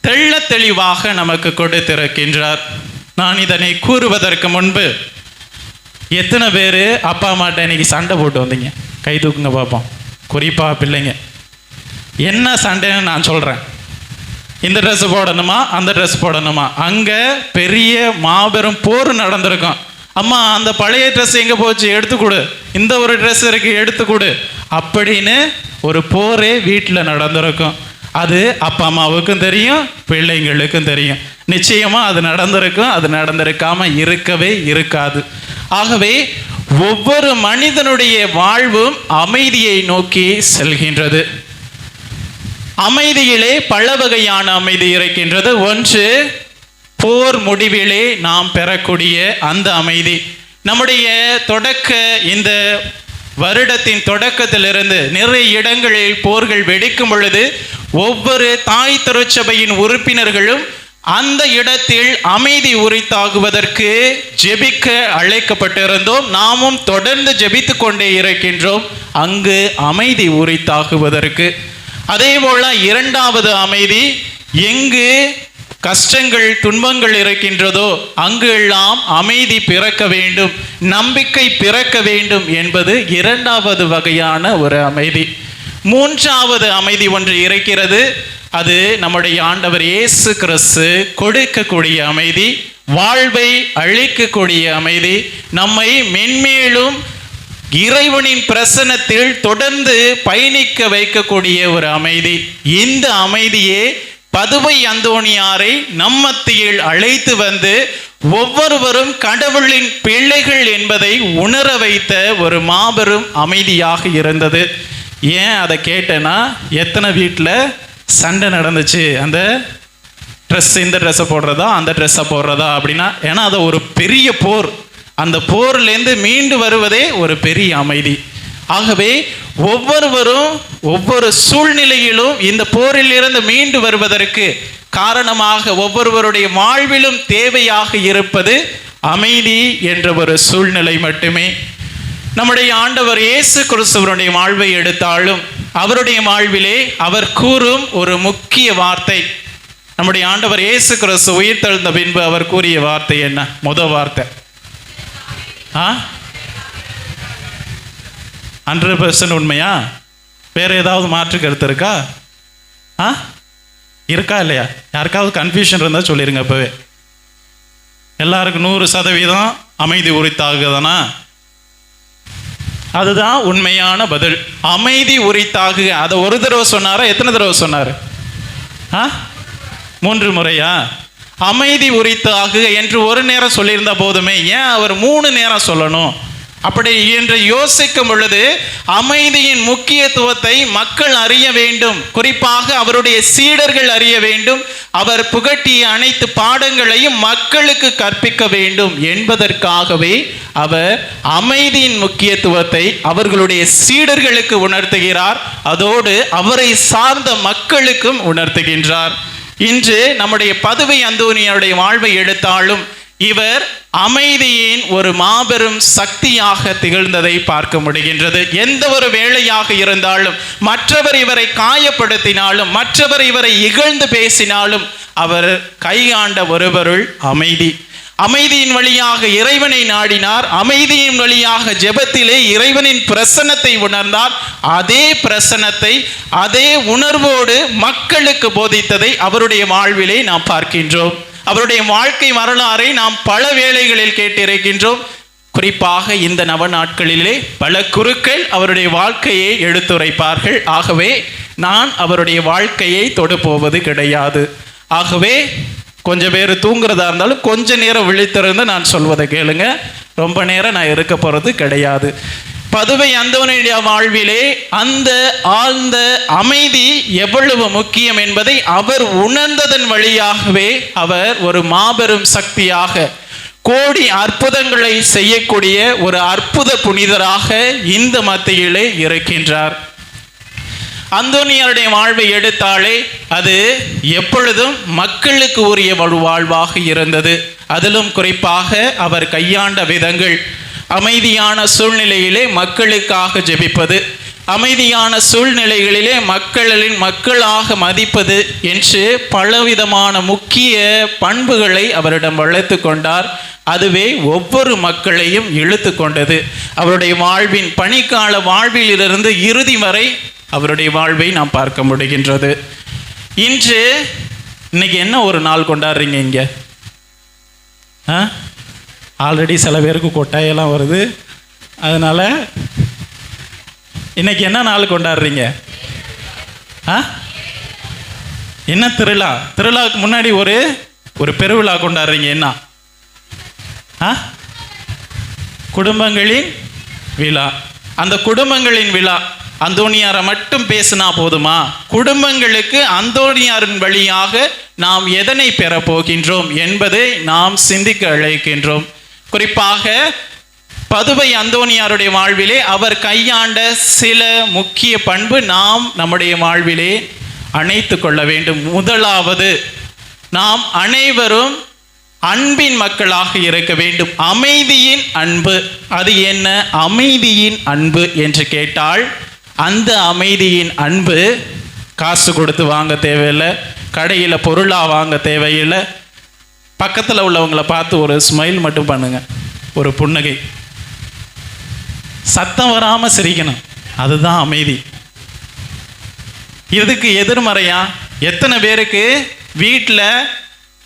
தெள்ள தெளிவாக நமக்கு கொடுத்திருக்கின்றார். நான் இதனை கூறுவதற்கு முன்பு, எத்தனை பேர் அப்பா அம்மாட்ட இன்னைக்கு சண்டை போட்டு வந்தீங்க? கை தூக்குங்க பார்ப்போம். குறிப்பாக பிள்ளைங்க. என்ன சண்டைன்னு நான் சொல்கிறேன். இந்த ட்ரெஸ் போடணுமா, அந்த ட்ரெஸ் போடணுமா? அங்கே பெரிய மாபெரும் போர் நடந்திருக்கும். அம்மா அந்த பழைய ட்ரெஸ் எங்கே போச்சு, எடுத்து கொடு. இந்த ஒரு ட்ரெஸ் இருக்கு, எடுத்து கொடு அப்படின்னு ஒரு போரே வீட்டில் நடந்திருக்கும். அது அப்பா அம்மாவுக்கும் தெரியும், பிள்ளைங்களுக்கும் தெரியும். நிச்சயமாக அது நடந்திருக்கும். அது நடந்திருக்காம இருக்கவே இருக்காது. ஆகவே ஒவ்வொரு மனிதனுடைய வாழ்வும் அமைதியை நோக்கி செல்கின்றது. அமைதியிலே பல வகையான அமைதி இருக்கின்றது. ஒன்று, போர் முடிவிலே நாம் பெறக்கூடிய அந்த அமைதி. நம்முடைய இந்த வருடத்தின் தொடக்கத்திலிருந்து நிறைய இடங்களில் போர்கள் வெடிக்கும் பொழுது ஒவ்வொரு தாய் திருச்சபையின் உறுப்பினர்களும் அந்த இடத்தில் அமைதி உரித்தாகுவதற்கு ஜெபிக்க அழைக்கப்பட்டிருந்தோம். நாமும் தொடர்ந்து ஜெபித்து கொண்டே இருக்கின்றோம் அங்கு அமைதி உரித்தாகுவதற்கு. அதே போல 2வது அமைதி, எங்கு கஷ்டங்கள் துன்பங்கள் இருக்கின்றதோ அங்கு எல்லாம் அமைதி பிறக்க வேண்டும், நம்பிக்கை பிறக்க வேண்டும் என்பது 2வது வகையான ஒரு அமைதி. 3வது அமைதி ஒன்று இருக்கிறது. அது நம்முடைய ஆண்டவர் இயேசு கிறிஸ்து கொடுக்கக்கூடிய அமைதி, வாழ்வை அழிக்கக்கூடிய அமைதி, நம்மை மென்மேலும் இறைவனின் பிரசன்னத்தில் தொடர்ந்து பயணிக்க வைக்கக்கூடிய ஒரு அமைதி. இந்த அமைதியே பதுவை அந்தோணியாரை நம் மத்தியில் அழைத்து வந்து ஒவ்வொருவரும் கடவுளின் பிள்ளைகள் என்பதை உணர வைத்த ஒரு மாபெரும் அமைதியாக இருந்தது. ஏன் அதை கேட்டேன்னா, எத்தனை வீட்டில் சண்டை நடந்துச்சு, அந்த ட்ரெஸ் இந்த ட்ரெஸ்ஸை போடுறதா அந்த ட்ரெஸ்ஸை போடுறதா அப்படின்னா. ஏன்னா அது ஒரு பெரிய போர். அந்த போர்லேருந்து மீண்டு வருவதே ஒரு பெரிய அமைதி. ஆகவே ஒவ்வொருவரும் ஒவ்வொரு சூழ்நிலையிலும் இந்த போரில் இருந்து மீண்டு வருவதற்கு காரணமாக ஒவ்வொருவருடைய வாழ்விலும் தேவையாக இருப்பது அமைதி என்ற ஒரு சூழ்நிலை மட்டுமே. நம்முடைய ஆண்டவர் இயேசு கிறிஸ்துவனுடைய வாழ்வை எடுத்தாலும் அவருடைய வாழ்விலே அவர் கூறும் ஒரு முக்கிய வார்த்தை, நம்முடைய ஆண்டவர் இயேசு கிறிஸ்து உயிர்த்தெழுந்த பின்பு அவர் கூறிய வார்த்தை என்ன? முதல் வார்த்தை 100% உண்மையா? வேற ஏதாவது மாற்று கருத்து இருக்கா? இருக்கா இல்லையா? யாருக்காவது கன்ஃபியூஷன் இருந்தால் சொல்லிடுங்க. இப்போவே எல்லாருக்கும் 100% அமைதி உரித்தாகுதானா? அதுதான் உண்மையான பதில். அமைதி உரித்தாகுக. அதை ஒரு தடவை சொன்னாரா, எத்தனை தடவை சொன்னார்? 3 முறையா? அமைதி உரித்தாகுக என்று ஒரு நேரம் சொல்லியிருந்தா போதுமே, ஏன் அவர் 3 நேரம் சொல்லணும்? அப்படி என்று யோசிக்கும் பொழுது அமைதியின் முக்கியத்துவத்தை மக்கள் அறிய வேண்டும், குறிப்பாக அவருடைய சீடர்கள் அறிய வேண்டும். அவர் புகட்டிய அனைத்து பாடங்களையும் மக்களுக்கு கற்பிக்க வேண்டும் என்பதற்காகவே அவர் அமைதியின் முக்கியத்துவத்தை அவர்களுடைய சீடர்களுக்கு உணர்த்துகிறார், அதோடு அவரை சார்ந்த மக்களுக்கும் உணர்த்துகின்றார். இன்று நம்முடைய பதுவை அந்தோணியாருடைய வாழ்வை எடுத்தாலும் இவர் அமைதியின் ஒரு மாபெரும் சக்தியாக திகழ்ந்ததை பார்க்க முடிகின்றது. எந்த ஒரு வேலையாக இருந்தாலும், மற்றவர் இவரை காயப்படுத்தினாலும், மற்றவர் இவரை இகழ்ந்து பேசினாலும் அவர் கையாண்ட ஒரு பொருள் அமைதி. அமைதியின் வழியாக இறைவனை நாடினார். அமைதியின் வழியாக ஜெபத்திலே இறைவனின் பிரசன்னத்தை உணர்ந்தார். அதே பிரசன்னத்தை அதே உணர்வோடு மக்களுக்கு போதித்ததை அவருடைய வாழ்விலே நாம் பார்க்கின்றோம். அவருடைய வாழ்க்கை வரலாறை நாம் பல வேளைகளில் கேட்டிருக்கின்றோம். குறிப்பாக இந்த நவ நாட்களிலே பல குருக்கள் அவருடைய வாழ்க்கையை எடுத்துரைப்பார்கள். ஆகவே நான் அவருடைய வாழ்க்கையை தொடு போவது கிடையாது. ஆகவே கொஞ்சம் பேர் தூங்குறதா இருந்தாலும் கொஞ்ச நேரம் விழித்திருந்து நான் சொல்வதை கேளுங்க. ரொம்ப நேரம் நான் இருக்க போறது கிடையாது. பதுவை அந்தோனியுடைய வாழ்விலே அந்த ஆழ்ந்த அமைதி எவ்வளவு முக்கியம் என்பதை அவர் உணர்ந்ததன் வழியாகவே அவர் ஒரு மாபெரும் சக்தியாக கோடி அற்புதங்களை செய்யக்கூடிய ஒரு அற்புத புனிதராக இந்த மத்தியிலே இருக்கின்றார். அந்தோனியாருடைய வாழ்வை எடுத்தாலே அது எப்பொழுதும் மக்களுக்கு உரிய வாழ்வாக இருந்தது. அதிலும் குறிப்பாக அவர் கையாண்ட விதங்கள், அமைதியான சூழ்நிலையிலே மக்களுக்காக ஜெபிப்பது, அமைதியான சூழ்நிலைகளிலே மக்களாக மதிப்பது என்று பலவிதமான முக்கிய பண்புகளை அவரிடம் வளர்த்து கொண்டார். அதுவே ஒவ்வொரு மக்களையும் இழுத்து கொண்டது. அவருடைய வாழ்வின் பணிக்கால வாழ்விலிருந்து இறுதி வரை அவருடைய வாழ்வை நாம் பார்க்க முடிகின்றது. இன்னைக்கு என்ன ஒரு நாள் கொண்டாடுறீங்க இங்க? ஆல்ரெடி சில பேருக்கு கொட்டாயெல்லாம் வருது. அதனால இன்னைக்கு என்ன நாள் கொண்டாடுறீங்க? என்ன திருவிழா? திருவிழாவுக்கு முன்னாடி ஒரு பெருவிழா கொண்டாடுறீங்க. என்ன? குடும்பங்களின் விழா. அந்த குடும்பங்களின் விழா அந்தோனியாரை மட்டும் பேசினா போதுமா? குடும்பங்களுக்கு அந்தோனியாரின் வழியாக நாம் எதனை பெற போகின்றோம் என்பதை நாம் சிந்திக்க அழைக்கின்றோம். குறிப்பாக பதுவை அந்தோனியாருடைய வாழ்விலே அவர் கையாண்ட சில முக்கிய பண்பு நாம் நம்முடைய வாழ்விலே அணைத்து கொள்ள வேண்டும். முதலாவது, நாம் அனைவரும் அன்பின் மக்களாக இருக்க வேண்டும். அமைதியின் அன்பு. அது என்ன அமைதியின் அன்பு என்று கேட்டால், அந்த அமைதியின் அன்பு காசு கொடுத்து வாங்க தேவையில்லை, கடையில் பொருளாக வாங்க தேவையில்லை. பக்கத்தில் உள்ளவங்களை பார்த்து ஒரு ஸ்மைல் மட்டும் பண்ணுங்க, ஒரு புன்னகை, சத்தம் வராமல் சிரிக்கணும். அதுதான் அமைதி. இதுக்கு எதிர்மறையா எத்தனை பேருக்கு வீட்டில்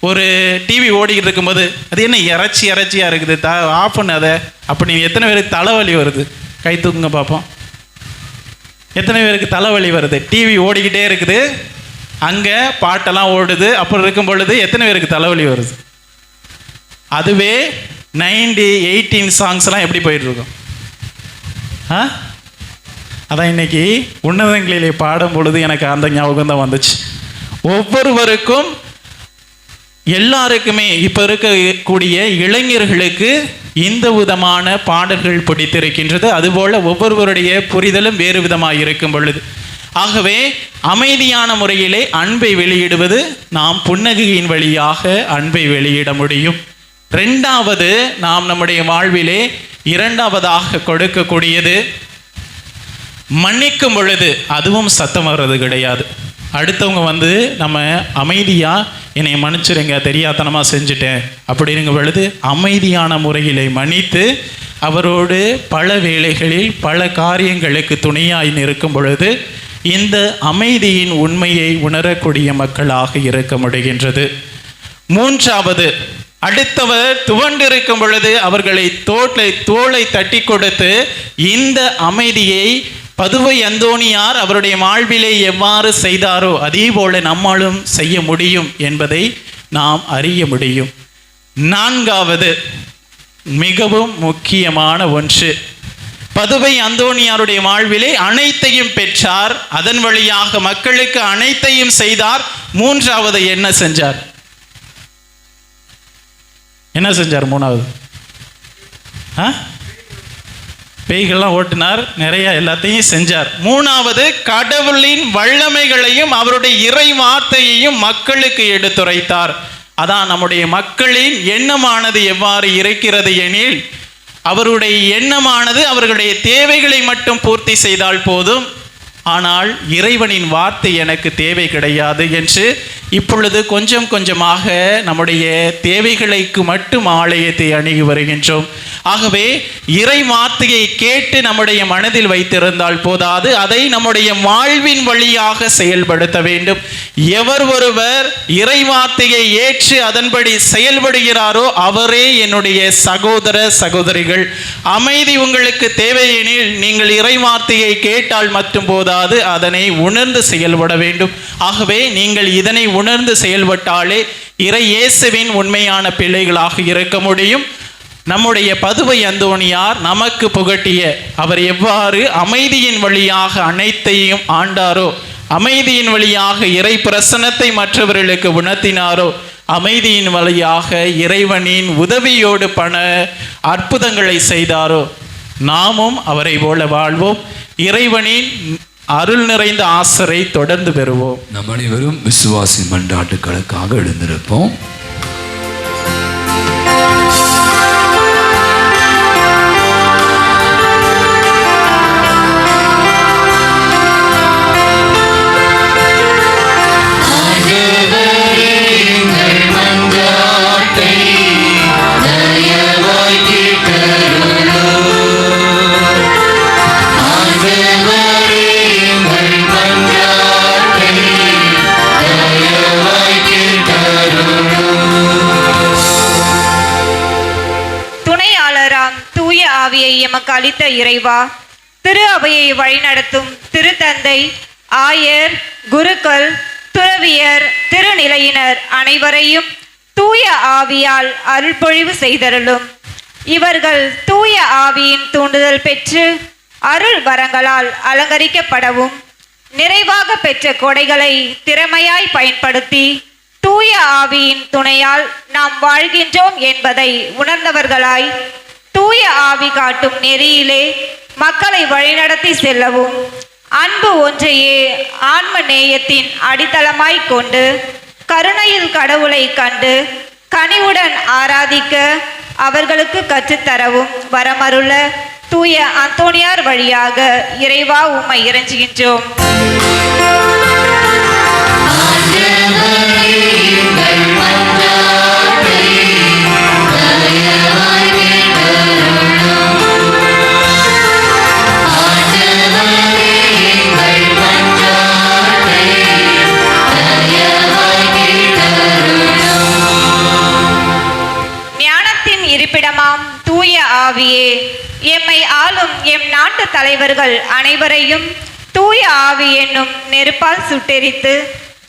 ஒரு டிவி ஓடிக்கிட்டு இருக்கும்போது அது என்ன இறைச்சியாக இருக்குது, ஆஃப் பண்ண அதை அப்படின்னு எத்தனை பேருக்கு தலைவலி வருது? கை தூக்குங்க பார்ப்போம். எத்தனை பேருக்கு தலைவலி வருது? டிவி ஓடிக்கிட்டே இருக்குது, அங்கே பாட்டெல்லாம் ஓடுது, அப்புறம் இருக்கும் பொழுது எத்தனை பேருக்கு தலைவலி வருது? அதுவே 90-18 சாங்ஸ்லாம் எப்படி போயிட்டுருக்கும்? அதான் இன்னைக்கு உன்னதங்களிலே பாடும் பொழுது எனக்கு அந்த ஞாபகம் தான் வந்துச்சு. ஒவ்வொருவருக்கும், எல்லாருக்குமே, இப்போ இருக்கக்கூடிய இளைஞர்களுக்கு இந்த விதமான பாடல்கள் பிடித்திருக்கின்றது. அதுபோல் ஒவ்வொருவருடைய புரிதலும் வேறு விதமாக இருக்கும் பொழுது, ஆகவே அமைதியான முறையிலே அன்பை வெளியிடுவது, நாம் புன்னகையின் வழியாக அன்பை வெளியிட முடியும். ரெண்டாவது, நாம் நம்முடைய வாழ்விலே இரண்டாவதாக கொடுக்கக்கூடியது மன்னிக்கும் பொழுது. அதுவும் சத்தம் வர்றது கிடையாது. அடுத்தவங்க நம்ம அமைதியாக என்னை மன்னிச்சிருங்க, தெரியாதனமாக செஞ்சுட்டேன் அப்படிங்கிற பொழுது அமைதியான முறையிலே மன்னித்து அவரோடு பல வேளைகளில் பல காரியங்களுக்கு துணையாய் நிற்கும் பொழுது இந்த அமைதியின் உண்மையை உணரக்கூடிய மக்களாக இருக்க முடிகின்றது. மூன்றாவது, அடுத்தவர் துவண்டிருக்கும் பொழுது அவர்களை தோளை தட்டி கொடுத்து இந்த அமைதியை பதுவை அந்தோனியார் அவருடைய வாழ்விலே எவ்வாறு செய்தாரோ அதே போல நம்மாலும் செய்ய முடியும் என்பதை நாம் அறிய முடியும். நான்காவது, மிகவும் முக்கியமான ஒன்று, பதுவை அந்தோனியாருடைய வாழ்விலே அனைத்தையும் பெற்றார், அதன் வழியாக மக்களுக்கு அனைத்தையும் செய்தார். மூன்றாவது என்ன செஞ்சார்? என்ன செஞ்சார்? மூணாவது, பேய்கள்லாம் ஓட்டினார், நிறைய எல்லாத்தையும் செஞ்சார். மூணாவது, கடவுளின் வல்லமைகளையும் அவருடைய இறை வார்த்தையையும் மக்களுக்கு எடுத்துரைத்தார். அதான் நம்முடைய மக்களின் எண்ணமானது எவ்வாறு இருக்கிறது எனில், அவருடைய எண்ணமானது அவர்களுடைய தேவைகளை மட்டும் பூர்த்தி செய்தால் போதும், ஆனால் இறைவனின் வார்த்தை எனக்கு தேவை கிடையாது என்று இப்பொழுது கொஞ்சம் கொஞ்சமாக நம்முடைய தேவைகளுக்கு மட்டும் ஆலயத்தை அணுகி வருகின்றோம். ஆகவே இறை வார்த்தையை கேட்டு நம்முடைய மனதில் வைத்திருந்தால் போதாது, அதை நம்முடைய வாழ்வின் வழியாக செயல்படுத்த வேண்டும். எவர் ஒருவர் இறை வார்த்தையை ஏற்று அதன்படி செயல்படுகிறாரோ அவரே என்னுடைய சகோதர சகோதரிகள். அமைதி உங்களுக்கு தேவையெனில் நீங்கள் இறை வார்த்தையை கேட்டால் மட்டும் போதாது, அதனை உணர்ந்து செயல்பட வேண்டும். ஆகவே நீங்கள் இதனை உணர்ந்து செயல்பட்டாலே இறை இயேசுவின் உண்மையான பிள்ளைகளாக இருக்க முடியும். நம்முடைய பதுவை அந்தோணியார் நமக்கு புகட்டிய அவர் எவ்வாறு அமைதியின் வழியாக அனைத்தையும் ஆண்டாரோ, அமைதியின் வழியாக இறை பிரசன்னத்தை மற்றவர்களுக்கு உணர்த்தினாரோ, அமைதியின் வழியாக இறைவனின் உதவியோடு பல அற்புதங்களை செய்தாரோ, நாமும் அவரை போல வாழ்வோம். இறைவனின் அருள் நிறைந்த ஆசரை தொடர்ந்து பெறுவோம். நம் அனைவரும் விசுவாசி மன்றாட்டுகளுக்காக எழுந்திருப்போம். ஆவியை எமக்கு அளித்த இறைவா, திரு அவையை வழிநடத்தும் திருத்தந்தை, ஆயர், குருக்கள், துறவியர், திருநிலையினர் அனைவரையும் தூய ஆவியால் அருள்பொழிவு செய்தருளும். இவர்கள் தூய ஆவியின் தூண்டுதல் பெற்று அருள் வரங்களால் அலங்கரிக்கப்படவும், நிறைவாக பெற்ற கொடைகளை திறமையாய் பயன்படுத்தி தூய ஆவியின் துணையால் நாம் வாழ்கின்றோம் என்பதை உணர்ந்தவர்களாய் தூய ஆவி காட்டும் நெறியிலே மக்களை வழிநடத்தி செல்லவும், அன்பு ஒன்றையே ஆன்ம நேயத்தின் அடித்தளமாய் கொண்டு கருணையில் கடவுளை கண்டு கனிவுடன் ஆராதிக்க அவர்களுக்கு கற்றுத்தரவும் வரமருள தூய அந்தோணியார் வழியாக இறைவா உம்மை இறைஞ்சுகின்றோம். இருப்பிடமாம் தூய ஆவியே, எம்மை ஆளும் எம் நாட்டு தலைவர்கள் அனைவரையும் தூய ஆவி என்னும் நெருப்பால் சுட்டெரித்து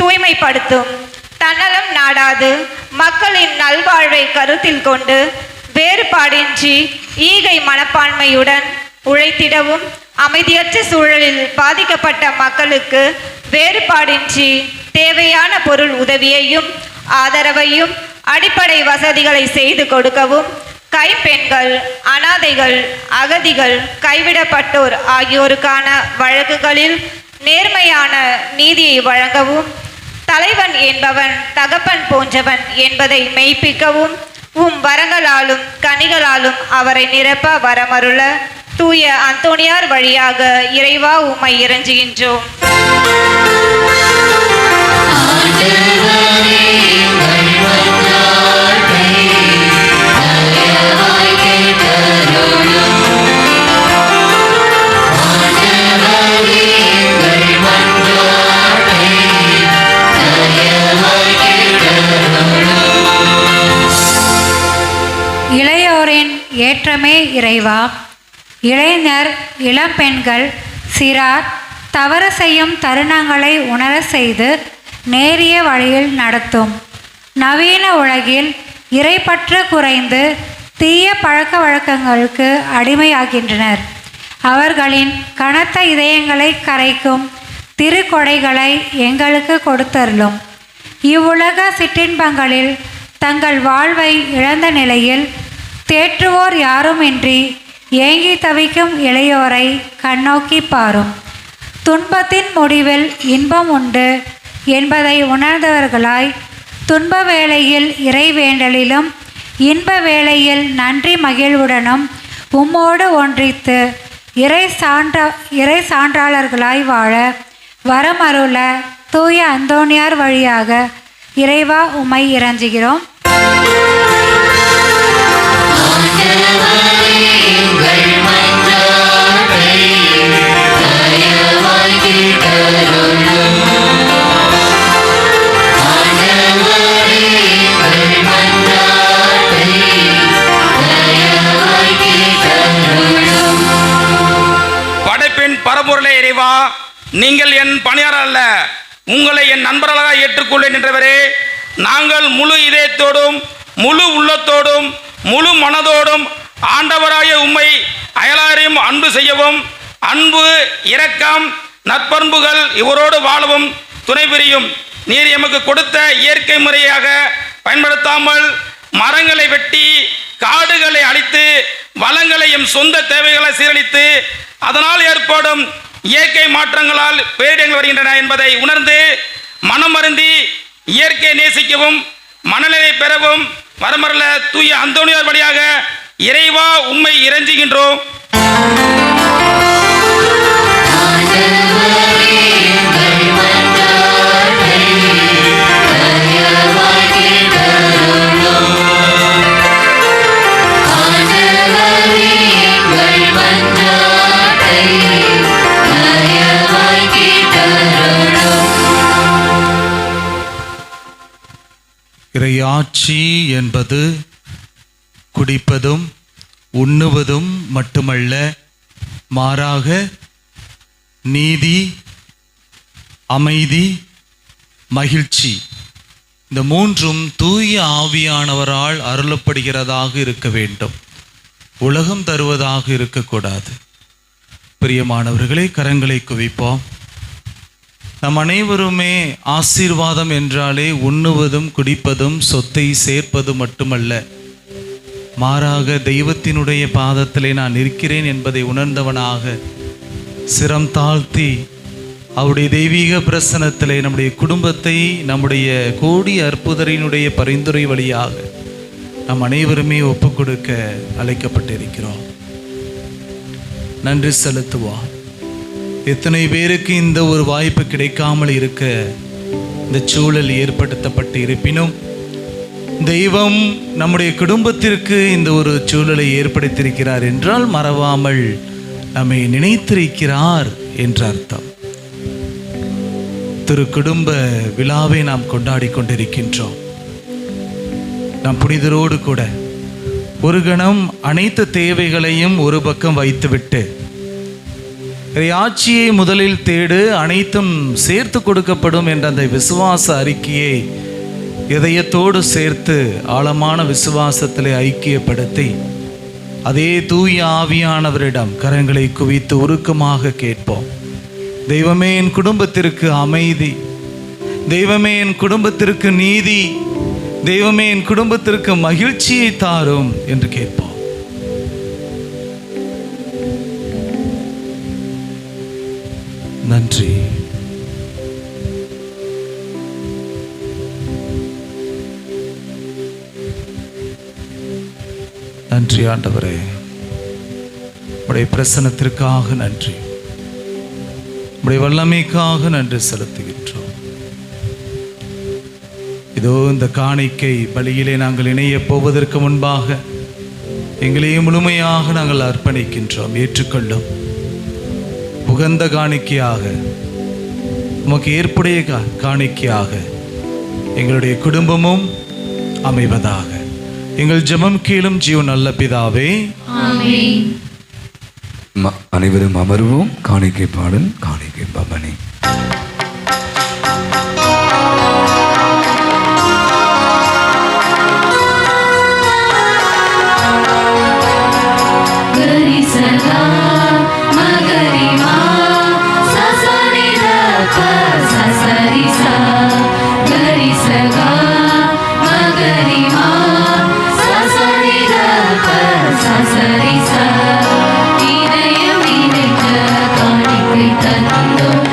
தூய்மைப்படுத்தும். தன்னலம் நாடாது மக்களின் நல்வாழ்வை கருத்தில் கொண்டு வேறுபாடின்றி ஈகை மனப்பான்மையுடன் உழைத்திடவும், அமைதியற்ற சூழலில் பாதிக்கப்பட்ட மக்களுக்கு வேறுபாடின்றி தேவையான பொருள் உதவியையும் ஆதரவையும் அடிப்படை வசதிகளை செய்து கொடுக்கவும், கைம்பெண்கள், அனாதைகள், அகதிகள், கைவிடப்பட்டோர் ஆகியோருக்கான வழக்குகளில் நேர்மையான நீதியை வழங்கவும், தலைவன் என்பவன் தகப்பன் போன்றவன் என்பதை மெய்ப்பிக்கவும், உம் வரங்களாலும் கனிகளாலும் அவரை நிரப்ப வரமருள தூய அந்தோணியார் வழியாக இறைவா உம்மை இறைஞ்சுகின்றோம். இளையோரின் ஏற்றமே இறைவா, இளைஞர், இளம்பெண்கள், சிறார் தவறு செய்யும் தருணங்களை உணர செய்து நேரிய வழியில் நடத்தும். நவீன உலகில் இறைப்பற்று குறைந்து தீய பழக்க வழக்கங்களுக்கு அடிமையாகின்றனர். அவர்களின் கனத்த இதயங்களை கரைக்கும் திருக்கொடைகளை எங்களுக்கு கொடுத்தருளும். இவ்வுலக சிற்றின்பங்களில் தங்கள் வாழ்வை இழந்த நிலையில் தேற்றுவோர் யாருமின்றி ஏங்கி தவிக்கும் இளையோரை கண்ணோக்கி பாரும். துன்பத்தின் முடிவில் இன்பம் உண்டு என்பதை உணர்ந்தவர்களாய் துன்ப வேளையில் இறைவேண்டலிலும் இன்ப வேளையில் நன்றி மகிழ்வுடனும் உம்மோடு ஒன்றித்து இறை சான்றாளர்களாய் வாழ வரமருள தூய அந்தோணியார் வழியாக இறைவா உம்மை இறைஞ்சுகிறோம். படைப்பின் பரம்பொருளே இறைவா, நீங்கள் என் பணியாளர் அல்ல, உங்களை என் நண்பர்களாக ஏற்றுக்கொள்ளேன் என்றவரே. நாங்கள் முழு இதயத்தோடும் முழு உள்ளத்தோடும் முழு மனதோடும் ஆண்டவராய உம்மை அயலாரையும் அன்பு செய்யவும், அன்பு இரக்கம் நற்பண்புகள் இவரோடு வாழவும் துணை புரியும். நீர் எமக்கு கொடுத்த இயற்கை முறையாக பயன்படுத்தாமல் மரங்களை வெட்டி காடுகளை அழித்து வளங்களை எம் சொந்த தேவைகளை சீரழித்து அதனால் ஏற்படும் இயற்கை மாற்றங்களால் பேரிடர்கள் வருகின்றன என்பதை உணர்ந்து மனம் வருந்தி இயற்கையை நேசிக்கவும் மனநிலை பெறவும் வரமருள தூய அந்தோணியார் வழியாக இறைவா உம்மை இறைஞ்சுகின்றோம். இறையாட்சி என்பது குடிப்பதும் உண்ணுவதும் மட்டுமல்ல, மாறாக நீதி, அமைதி, மகிழ்ச்சி, இந்த மூன்றும் தூய ஆவியானவரால் அருளப்படுகிறதாக இருக்க வேண்டும். உலகம் தருவதாக இருக்கக்கூடாது. பிரியமானவர்களே, கரங்களை குவிப்போம். நம் அனைவருமே ஆசீர்வாதம் என்றாலே உண்ணுவதும் குடிப்பதும் சொத்தை சேர்ப்பது மட்டுமல்ல, மாறாக தெய்வத்தினுடைய பாதத்திலே நான் இருக்கிறேன் என்பதை உணர்ந்தவனாக சிரம் தாழ்த்தி அவருடைய தெய்வீக பிரசனத்திலே நம்முடைய குடும்பத்தை நம்முடைய கோடி அற்புதரினுடைய பரிந்துரை வழியாக நம் அனைவருமே ஒப்புக் கொடுக்க அழைக்கப்பட்டிருக்கிறோம். நன்றி செலுத்துவோம். எத்தனை பேருக்கு இந்த ஒரு வாய்ப்பு கிடைக்காமல் இருக்க இந்த சூழல் ஏற்படுத்தப்பட்டு இருப்பினும் தெய்வம் நம்முடைய குடும்பத்திற்கு இந்த ஒரு சூழலை ஏற்படுத்தியிருக்கிறார் என்றால் மறவாமல் நம்மை நினைத்திருக்கிறார் என்ற அர்த்தம். திரு குடும்ப விழாவை நாம் கொண்டாடி கொண்டிருக்கின்றோம். நாம் புனிதரோடு கூட ஒரு கணம் அனைத்து தேவைகளையும் ஒரு பக்கம் வைத்துவிட்டு ஆட்சியை முதலில் தேடு, அனைத்தும் சேர்த்து கொடுக்கப்படும் என்ற அந்த விசுவாச அறிக்கையை இதயத்தோடு சேர்த்து ஆழமான விசுவாசத்திலே ஐக்கியப்படுத்தி அதே தூய ஆவியானவரிடம் கரங்களை குவித்து உருக்கமாக கேட்போம். தெய்வமே, என் குடும்பத்திற்கு அமைதி, தெய்வமே என் குடும்பத்திற்கு நீதி, தெய்வமே என் குடும்பத்திற்கு மகிழ்ச்சியை தாரும் என்று கேட்போம். நன்றி. நன்றி ஆண்டவரே, உடைய பிரசன்னத்திற்காக நன்றி, உடைய வல்லமைக்காக நன்றி செலுத்துகின்றோம். இதோ இந்த காணிக்கை பலியிலே நாங்கள் இணைய போவதற்கு முன்பாக எங்களையே முழுமையாக நாங்கள் அர்ப்பணிக்கின்றோம். ஏற்றுக்கொள்ளும். உகந்த காணிக்கையாக, உமக்கு ஏற்புடைய காணிக்கையாக எங்களுடைய குடும்பமும் அமைவதாக. எங்கள் ஜெபம் கீழும் ஜீவன் நல்ல பிதாவே, ஆமென். அனைவரும் அமர்வோம். காணிக்கை பாடல், காணிக்கை பவனி. இதயம் இணைக்க காணிக்கை தந்தோம்.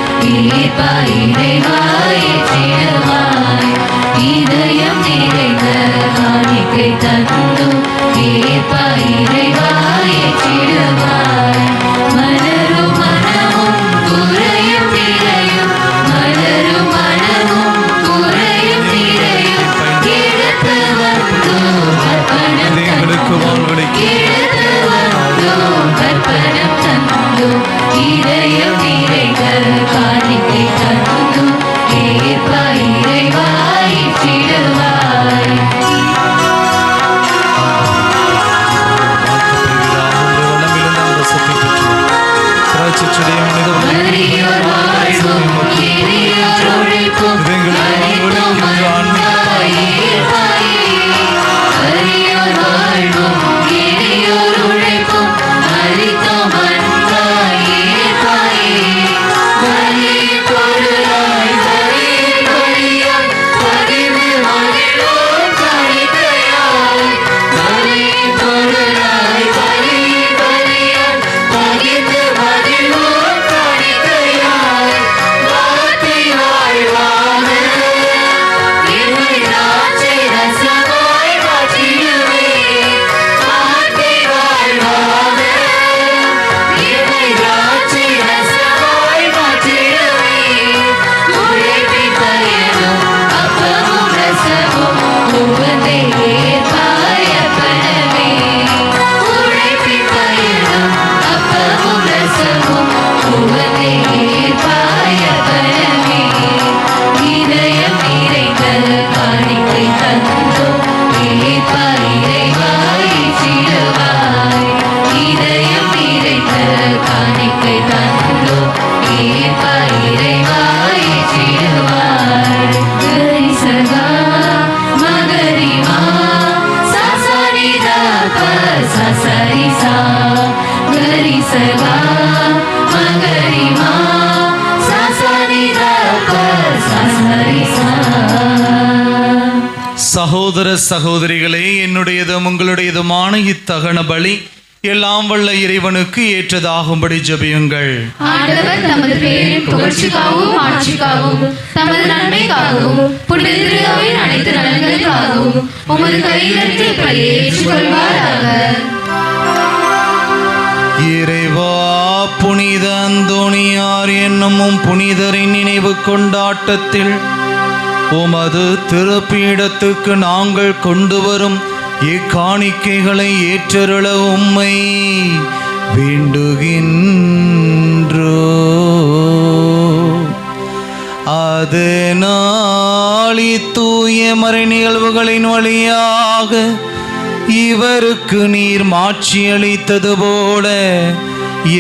சகா மகரிமா சசனிதப சசரிசா. சகோதர சகோதரிகளே, என்னுடையதும் உங்களுடையதுமான இத்தகன பலி எல்லாம் வல்ல இறைவனுக்கு ஏற்றதாகும்படி ஜெபியுங்கள். ஆண்டவர் தமது பேரின் புகழ்ச்சிக்காகவும் ஆட்சிக்காகவும் தமது நன்மைக்காகவும் புனித திருஅவையின் அனைத்து நலன்களுக்காகவும் உமது கையிலிருந்து இப்பலியை ஏற்றுக்கொள்வாராக. இறைவா, புனித அந்தோணியார் என்னும் புனிதரின் நினைவு கொண்டாட்டத்தில் உமது திருப்பீடத்துக்கு நாங்கள் கொண்டு வரும் இக்காணிக்கைகளை ஏற்றருள உம்மை வேண்டுகின்றோ. அதனால் தூய மறை நிகழ்வுகளின் வழியாக இவருக்கு நீர் மாட்சி அளித்தது போல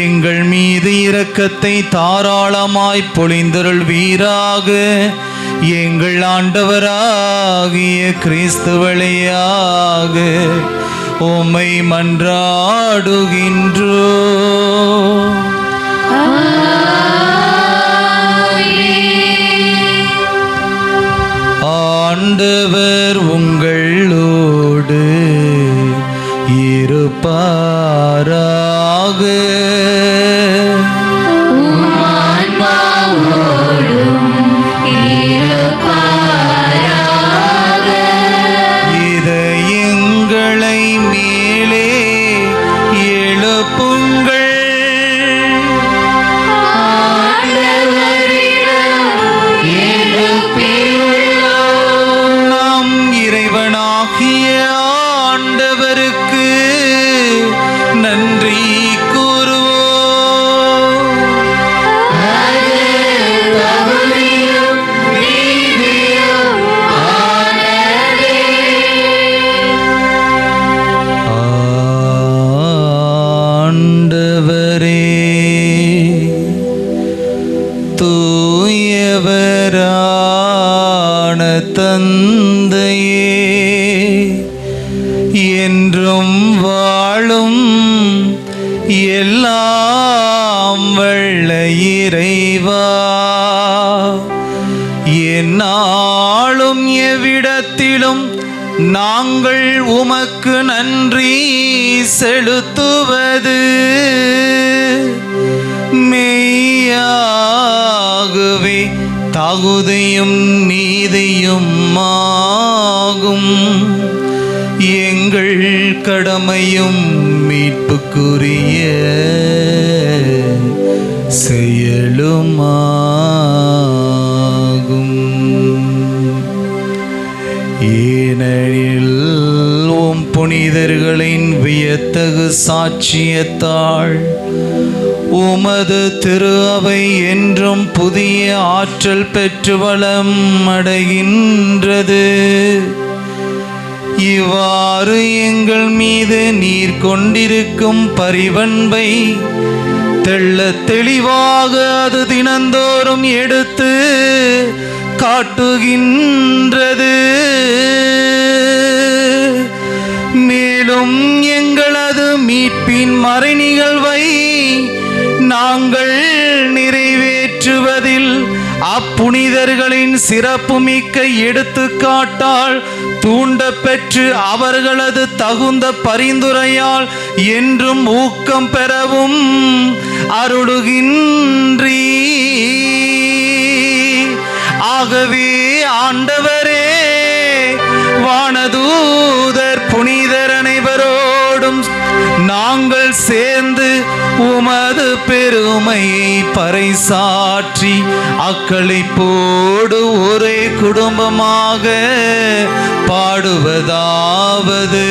எங்கள் மீது இரக்கத்தை தாராளமாய் பொழிந்தருள் வீராக. எங்கள் ஆண்டவராகிய கிறிஸ்து வழியாக உம்மை மன்றாடுகின்றோ. ஆண்டவர் உங்களோடு இருப்பாராக. இதயங்களை மேலே எழுப்புங்கள். நாம் இறைவனாகிய ஆண்டவருக்கு நன்றி கூறுவோம். ஆண்டவரே, தூயவரான தந்தையே, என்றும் வாழும் எல்லாம் வல்ல இறைவா, எந்நாளும் எவ்விடத்திலும் நாங்கள் உமக்கு நன்றி செலுத்துவது மெய்யாகவே தகுதியும் நீதியும் ஆகும். எங்கள் கடமையும் மீட்புக்குரிய செயலுமாகும். ஏனெனில் உம் புனிதர்களின் வியத்தகு சாட்சியத்தால் உமது திரு அவை என்றும் புதிய ஆற்றல் பெற்று வளம் அடைகின்றது. இவ்வாறு எங்கள் மீது நீர் கொண்டிருக்கும் பரிவன்பை தெள்ளத் தெளிவாக அது தினந்தோறும் எடுத்து காட்டுகின்றது. மேலும் எங்களது மீட்பின் மறை நிகழ்வை நாங்கள் நிறைவேற்றுவதில் அப்புனிதர்களின் சிறப்புமிக்க எடுத்துக்காட்டால் தூண்ட பெற்று அவர்களது தகுந்த பரிந்துரையால் என்றும் ஊக்கம் பெறவும் அருளுகின்றீ. ஆகவே ஆண்டவரே, வானதூதர் புனிதர் அனைவரோடும் நாங்கள் சேர்ந்து உமது பெருமையை பறைசாற்றி அக்களிப்போடு ஒரே குடும்பமாக பாடுவதாவது: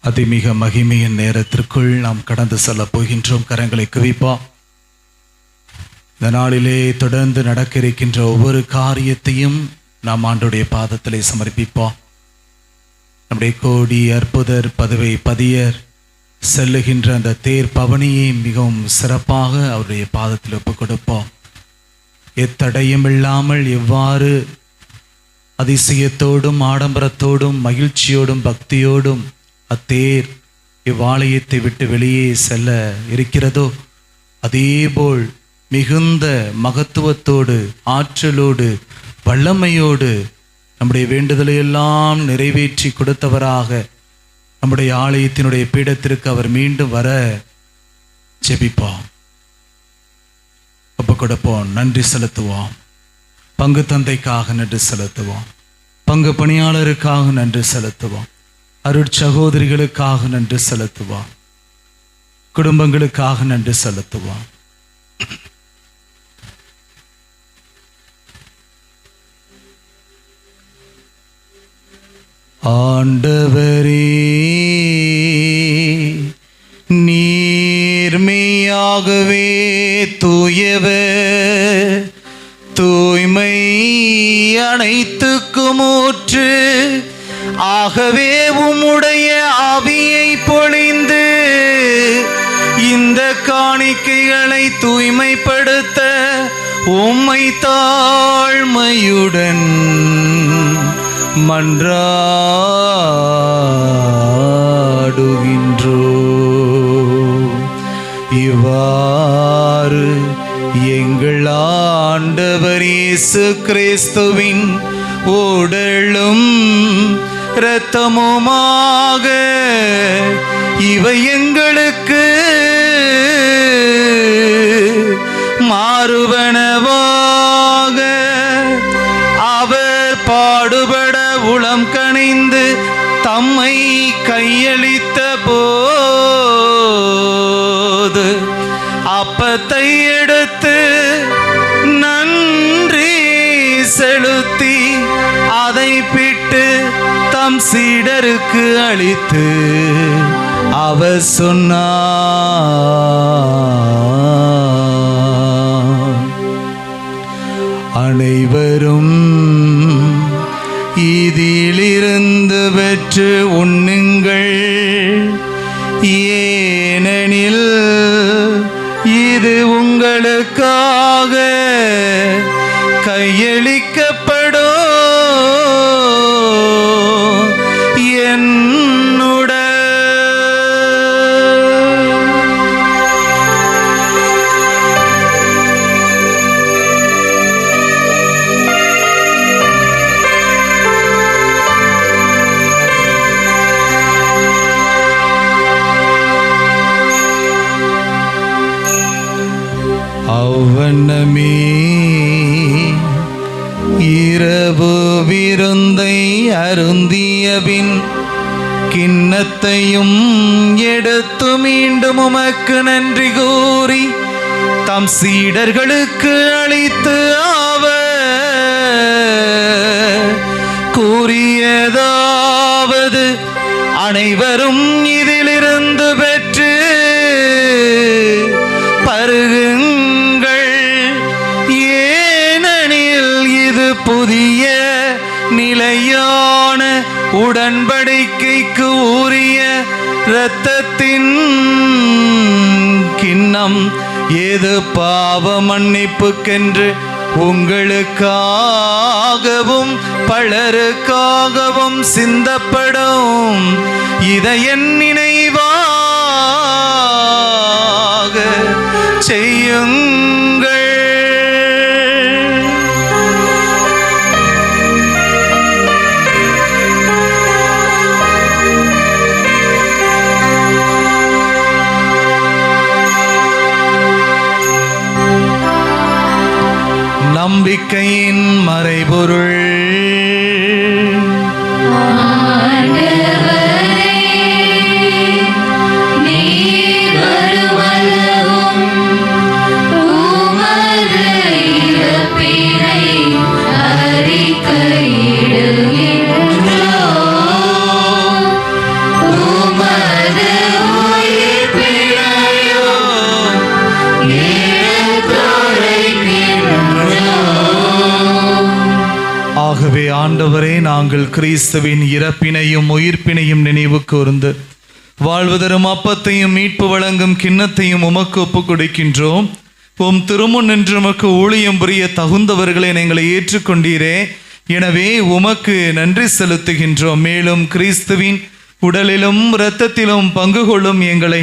அதிமிக மகிமையின் நேரத்திற்குள் நாம் கடந்து செல்ல போகின்றோம். கரங்களை குவிப்போம். இந்த நாளிலே தொடர்ந்து நடக்க இருக்கின்ற ஒவ்வொரு காரியத்தையும் நாம் ஆண்டவருடைய பாதத்திலே சமர்ப்பிப்போம். நம்முடைய கோடி அற்புதர் பதுவை பதியர் செல்லுகின்ற அந்த தேர் பவனியை மிகவும் சிறப்பாக அவருடைய பாதத்தில் ஒப்புக் கொடுப்போம். எத்தடையும் இல்லாமல் எவ்வாறு அதிசயத்தோடும் ஆடம்பரத்தோடும் மகிழ்ச்சியோடும் பக்தியோடும் அத்தேர் இவ்வாலயத்தை விட்டு வெளியே செல்ல இருக்கிறதோ, அதேபோல் மிகுந்த மகத்துவத்தோடு ஆற்றலோடு வல்லமையோடு நம்முடைய வேண்டுதலை எல்லாம் நிறைவேற்றி கொடுத்தவராக நம்முடைய ஆலயத்தினுடைய பீடத்திற்கு அவர் மீண்டும் வர ஜெபிப்போம், ஒப்பு கொடுப்போம், நன்றி செலுத்துவோம். பங்கு தந்தைக்காக நன்றி செலுத்துவோம், பங்கு பணியாளருக்காக நன்றி செலுத்துவோம், அருட்சகோதரிகளுக்காக நன்றி செலுத்துவோம், குடும்பங்களுக்காக நன்றி செலுத்துவோம். ஆண்டவரே, நீர்மையாகவே தூயவர், தூய்மை அனைத்துக்கும் ஊற்று. ஆகவே உம்முடைய ஆவியை பொழிந்து இந்த காணிக்கைகளை தூய்மைப்படுத்த உம்மை தாழ்மையுடன் மன்றாடுகின்றோம். இவ்வாறு எங்கள் ஆண்டவர் இயேசு கிறிஸ்துவின் உடலும் இரத்தமுமாக இவை எங்களுக்கு மாறுவனவாக அவர் பாடுபட உளம் கனிந்து தம்மை கையளித்த போது அப்பத்தை எடுத்து நன்றி செலுத்தி அதை பிட்டு தம் சீடருக்கு அளித்து அவர் சொன்னார், அனைவரும் இதிலிருந்து பெற்று உண்ணுங்கள், ஏனெனில் இது உங்களுக்காக கையளிக்கப்படும் என்னுடைய அவ்வண்ணமே இரவு விருந்தை அருந்தியபின் கிண்ணத்தையும் எடுத்து மீண்டும் உமக்கு நன்றி கூறி தம் சீடர்களுக்கு அளித்து அவர் கூறியதாவது, அனைவரும் இதிலிருந்து பெற்று பருகுங்கள், ஏனெனில் இது புதிய நிலையான உடன்படிக்கைக்கு உரிய இரத்தத்தின் கிண்ணம். ஏது பாவ மன்னிப்புக்கென்று உங்களுக்காகவும் பலருக்காகவும் சிந்தப்படும். இதை என் நினைவாக செய்யுங்கள். நம்பிக்கையின் மறைபொருள். அறிக்கையிடுகின்றோம். ஆண்டவரே, நாங்கள் கிறிஸ்துவின் இறப்பினையும் உயிர்ப்பினையும் நினைவு கூர்ந்து வாழ்வு தரும் அப்பத்தையும் மீட்பு வழங்கும் கிண்ணத்தையும் உமக்கு ஒப்புக் கொடுக்கின்றோம். உம் திருமுன் நின்று உமக்கு ஊழியம் புரிய தகுந்தவர்களை எங்களை ஏற்றுக்கொண்டீரே. எனவே உமக்கு நன்றி செலுத்துகின்றோம். மேலும் கிறிஸ்துவின் உடலிலும் இரத்தத்திலும் பங்கு கொள்ளும் எங்களை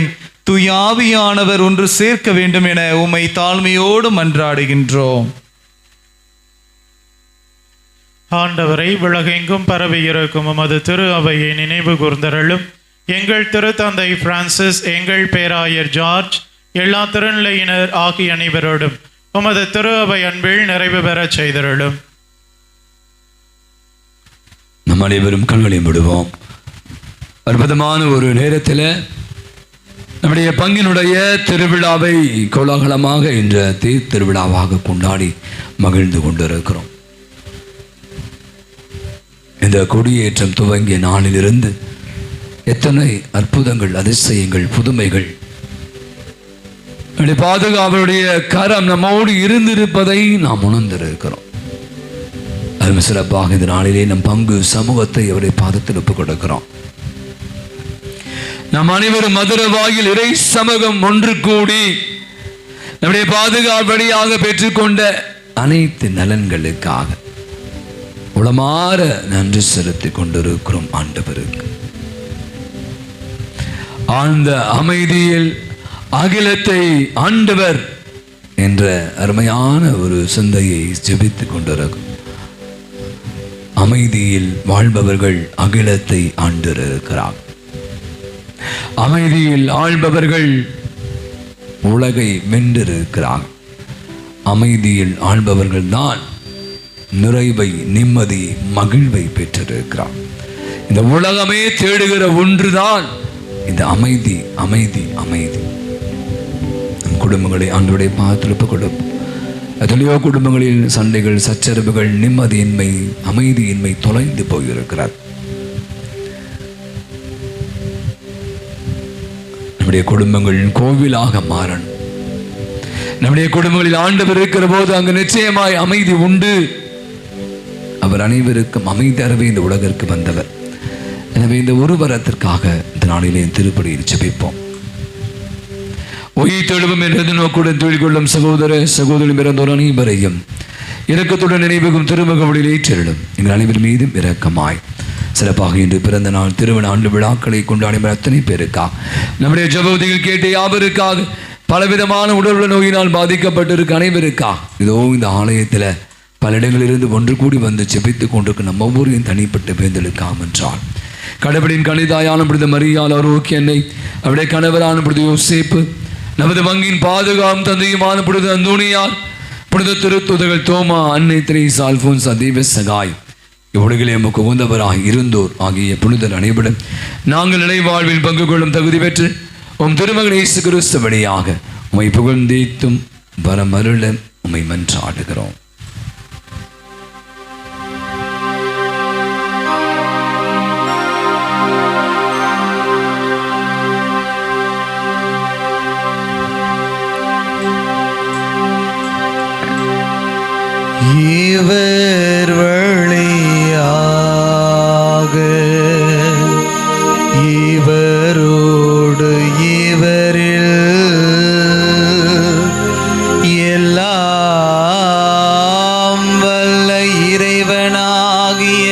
தூயாவியானவர் ஒன்று சேர்க்க வேண்டும் என உம்மை தாழ்மையோடு மன்றாடுகின்றோம். ஆண்டவரை, உலகெங்கும் பரவி இருக்கும் உமது திரு அவையை நினைவு கூர்ந்தருளும். எங்கள் திருத்தந்தை பிரான்சிஸ், எங்கள் பேராயர் ஜார்ஜ், எல்லா திருநிலையினர் ஆகிய அனைவரோடும் உமது திரு அவை அன்பில் நிறைவு பெறச் செய்தருளும். நம் அனைவரும் கண்களை விடுவோம். அற்புதமான ஒரு நேரத்தில் நம்முடைய பங்கினுடைய திருவிழாவை கோலாகலமாக என்ற தேர் திருவிழாவாக கொண்டாடி மகிழ்ந்து கொண்டிருக்கிறோம். இந்த கொடியேற்றம் துவங்கிய நாளிலிருந்து எத்தனை அற்புதங்கள், அதிசயங்கள், புதுமைகள், பாதுகாவலுடைய கரம் நம்மோடு இருந்திருப்பதை நாம் உணர்ந்திருக்கிறோம். அது சிறப்பாக இந்த நாளிலே நம் பங்கு சமூகத்தை அவருடைய பாதத்தில் ஒப்புக் கொடுக்கிறோம். நம் அனைவரும் மதுரவாயில் இறை சமூகம் ஒன்று கூடி நம்முடைய பாதுகாவலியாக பெற்றுக்கொண்ட அனைத்து நலன்களுக்காக உளமாற நன்றி செலுத்திக் கொண்டிருக்கிறோம் ஆண்டவருக்கு. ஆழ்ந்த அமைதியில் அகிலத்தை ஆண்டவர் என்ற அருமையான ஒரு சிந்தையை ஜெபித்துக் கொண்டிருக்கும். அமைதியில் வாழ்பவர்கள் அகிலத்தை ஆண்டிருக்கிறார். அமைதியில் ஆள்பவர்கள் உலகை வென்றிருக்கிறார். அமைதியில் ஆள்பவர்கள் தான் நிறைவை, நிம்மதி, மகிழ்வை பெற்றிருக்கிறார். இந்த உலகமே தேடுகிற ஒன்றுதான் இந்த அமைதி, அமைதி, அமைதி. நம் குடும்பங்களை ஆண்டவருடைய பாத்திரப்பு கொடுப்போம். எத்தனையோ குடும்பங்களில் சண்டைகள், சச்சரவுகள், நிம்மதியின்மை, அமைதியின்மை தொலைந்து போயிருக்கிறார். நம்முடைய குடும்பங்கள் கோவிலாக மாறணும். நம்முடைய குடும்பங்களில் ஆண்டவர் இருக்கிற போது அங்கு நிச்சயமாய் அமைதி உண்டு. அவர் அனைவருக்கும் அமைதி அறவே இந்த உலகிற்கு வந்தவர். எனவே இந்த ஒரு வரத்திற்காக இந்த நாளிலே திருப்பலியில் ஜெபிப்போம். உயிர் தெழுவும் என்று நோக்குடன் தொழில் கொள்ளும் சகோதர சகோதரி பிறந்தோர் அனைவரையும் இரக்கத்துடன் நினைவுக்கும் திருமுகவழியில் ஏற்றிடும். எங்கள் அனைவர் மீதும் இரக்கமாய் சிறப்பாக இன்று பிறந்த நாள், திருமண ஆண்டு விழாக்களை கொண்டாடி அத்தனை பேருக்காக, நம்முடைய ஜெபத்தில் கேட்ட யாவருக்காக, பலவிதமான உடல் நோயினால் பாதிக்கப்பட்டிருக்க அனைவருக்காக, இதோ இந்த ஆலயத்தில் பல இடங்களிலிருந்து ஒன்று கூடி வந்து ஜெபித்துக் கொண்டிருக்க நம்ம ஒவ்வொருவரையும் தனிப்பட்ட வேந்தலுக்காக என்றால் கடவுளின் கணிதாயான பொழுது மரியாள் ஆரோக்கிய அன்னை, அவருடைய கணவரான பொழுது யோசேப்பு, நமது வங்கியின் பாதுகாப்பு தந்தையுமான பொழுது அந்தோனியார், பொழுது திருத்துதர்கள் தோமா, அன்னை திரேசா, அல்போன்சா, தெய்வ சகாய், இவ்வுலகிலே எமக்கு உகந்தவராக இருந்தோர் ஆகிய புனிதர் அனைவரும் நாங்கள் நிலைவாழ்வில் பங்கு கொள்ளும் தகுதி பெற்று உம் திருமகன் இயேசு கிறிஸ்து வழியாக உம்மை புகழ்ந்தேத்தும் வரமருள உம்மை மன்றாடுகிறோம். இவர் வழியாக இவரோடு இவரில் எல்லாம் வல்ல இறைவனாகிய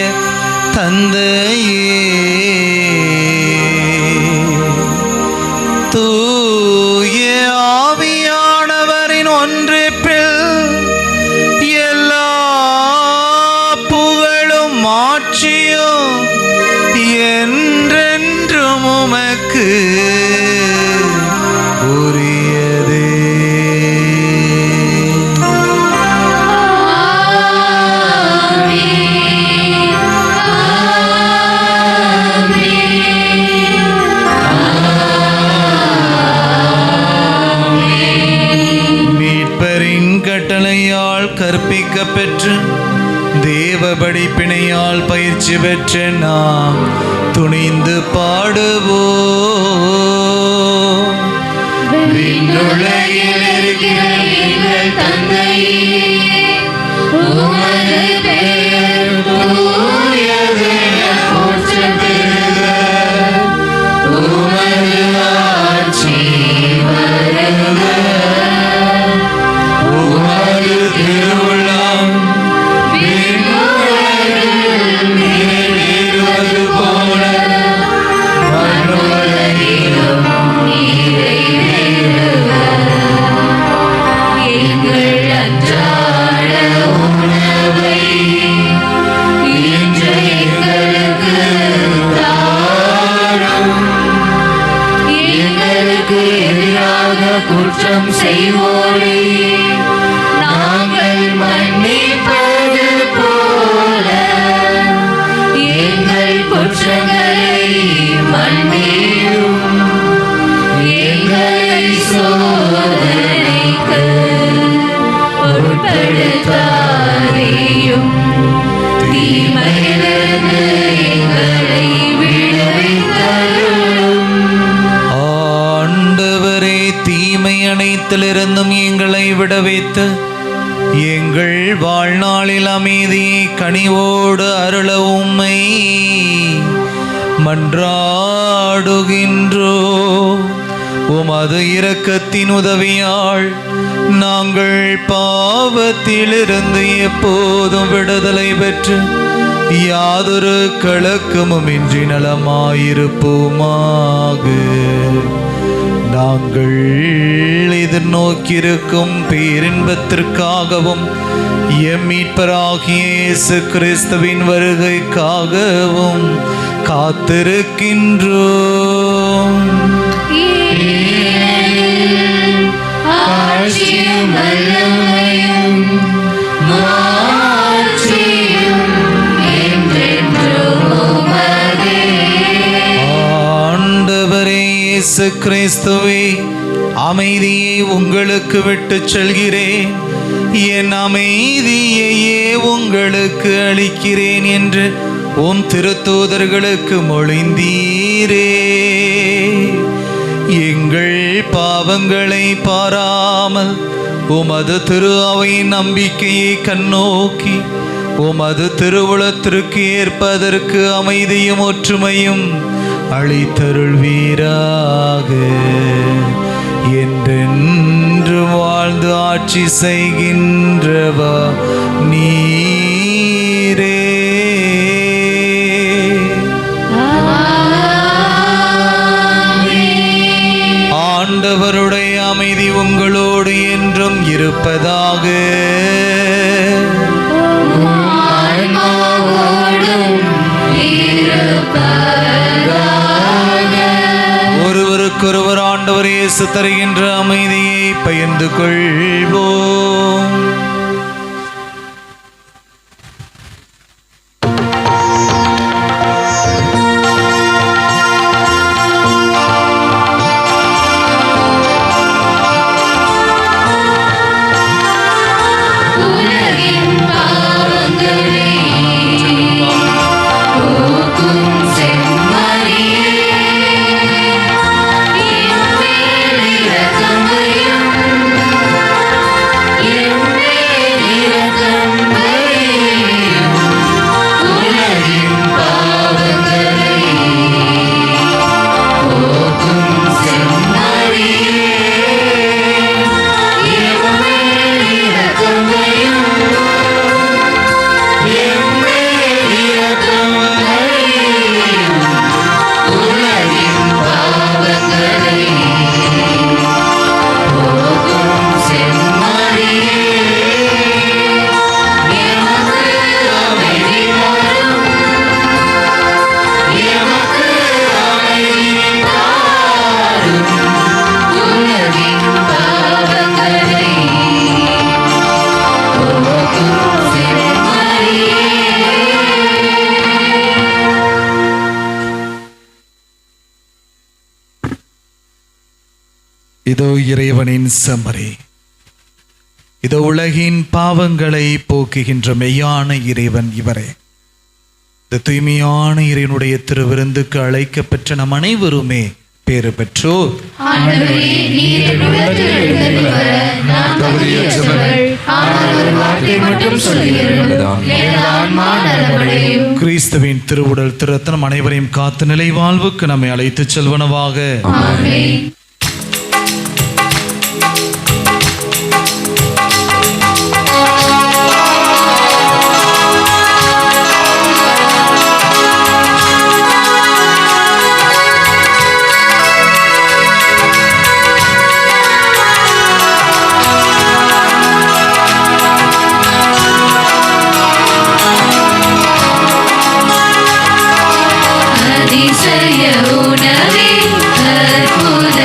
தந்தையே, தூய ஆவியானவரின் ஒன்றிப்பில் என்றென்றும் உமக்கு உரியதே. மீட்பரின் கட்டளையால் கற்பிக்க பெற்று தேவ படிப்பினையால் பயிற்சி பெற்ற நாம் துணிந்து பாடுவோம். விண்ணுலகில் இருக்கிற எங்கள் தந்தையே, உமது பெயர் கொடுத்து எங்கள் வாழ்நாளில் அமைதியை கனிவோடு அருள உம்மை மன்றாடுகின்றோ. உமது இரக்கத்தின் உதவியால் நாங்கள் பாவத்திலிருந்து எப்போதும் விடுதலை பெற்று யாதொரு கலக்கமுமின்றி நலமாயிருப்போமாக. நாங்கள் எதிர்நோக்கியிருக்கும் பேரின்பத்திற்காகவும் எம் மீட்பராகிய இயேசு கிறிஸ்துவின் வருகைக்காகவும் காத்திருக்கின்றோம். ஆண்டவரே இயேசு கிறிஸ்துவே, அமைதியை உங்களுக்கு விட்டுச் செல்கிறேன், என் அமைதியையே உங்களுக்கு அளிக்கிறேன் என்று உம் திருத்தூதர்களுக்கு மொழிந்தீரே. எங்கள் பாவங்களை பாராமல் உமது திரு அவையின் நம்பிக்கையை கண்ணோக்கி உமது திருவுளத்திற்கு ஏற்பதற்கு அமைதியும் ஒற்றுமையும் அளித்தருள்வீராக. என்றென்று வாழ்ந்து ஆட்சி செய்கின்றவா நீரே. ஆண்டவருடைய அமைதி உங்களோடு என்றும் இருப்பதாக. ஒருவருக்கொருவர் ஆண்டவர் இயேசு தருகின்ற அமைதியை பகிர்ந்து கொள்வோம். இதோ இறைவனின் செம்மறி, இதோ உலகின் பாவங்களை போக்குகின்ற மெய்யான இறைவன் இவரே. இந்த தூய்மையான இறைவனுடைய திருவிருந்துக்கு அழைக்கப்பெற்ற நம் அனைவருமே பேறு பெற்றோர். கிறிஸ்துவின் திருவுடல் திருத்தம் அனைவரையும் காத்து நிலை வாழ்வுக்கு நம்மை அழைத்துச் செல்வனவாக. அதிசய உணவே அற்புத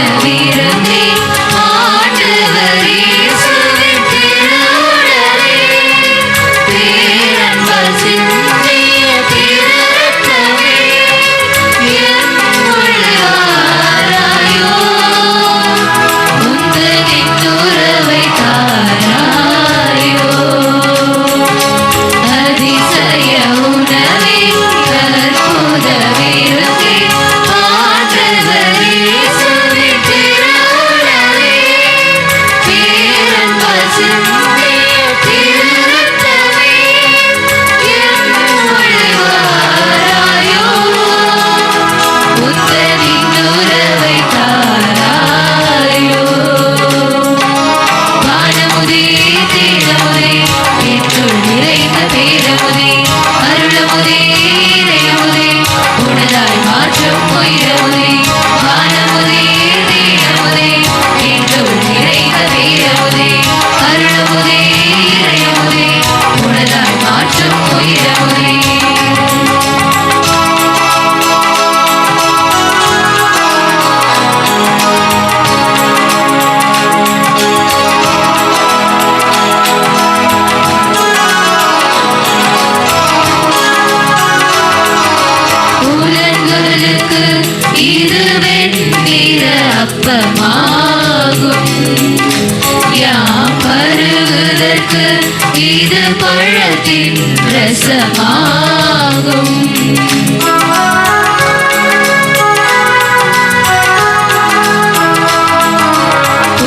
பழத்தின் ரசமாகும்.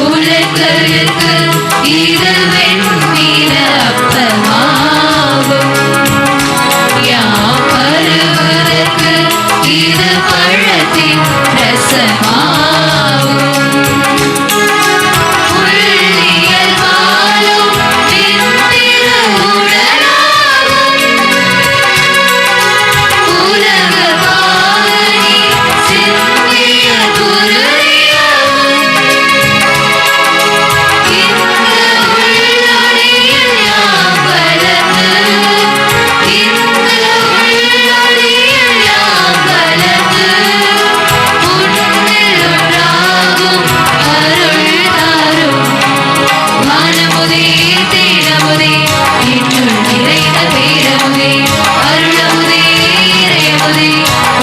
உலகிற்கு இது வெண்ணிற அப்பமாகும். யாம் வருவதற்கு இது பழத்தின் ரசமாகும். உள்ளியல் வாழும் நின்றிரு உடலாகும். உலக பாவனி சிந்திய குருதியாகும். இங்கு உள்ளொளியில் யாம் வளர்ந்து, இங்கு உள்ளொளியில் யாம் வளர்ந்து, உன்னில் ஒன்றாகும் அருள் தாரும். வானமுதே தேனமுதே இன்னுள் நிறைந்த பேரமுதே, அருளமுதே இறையமுதே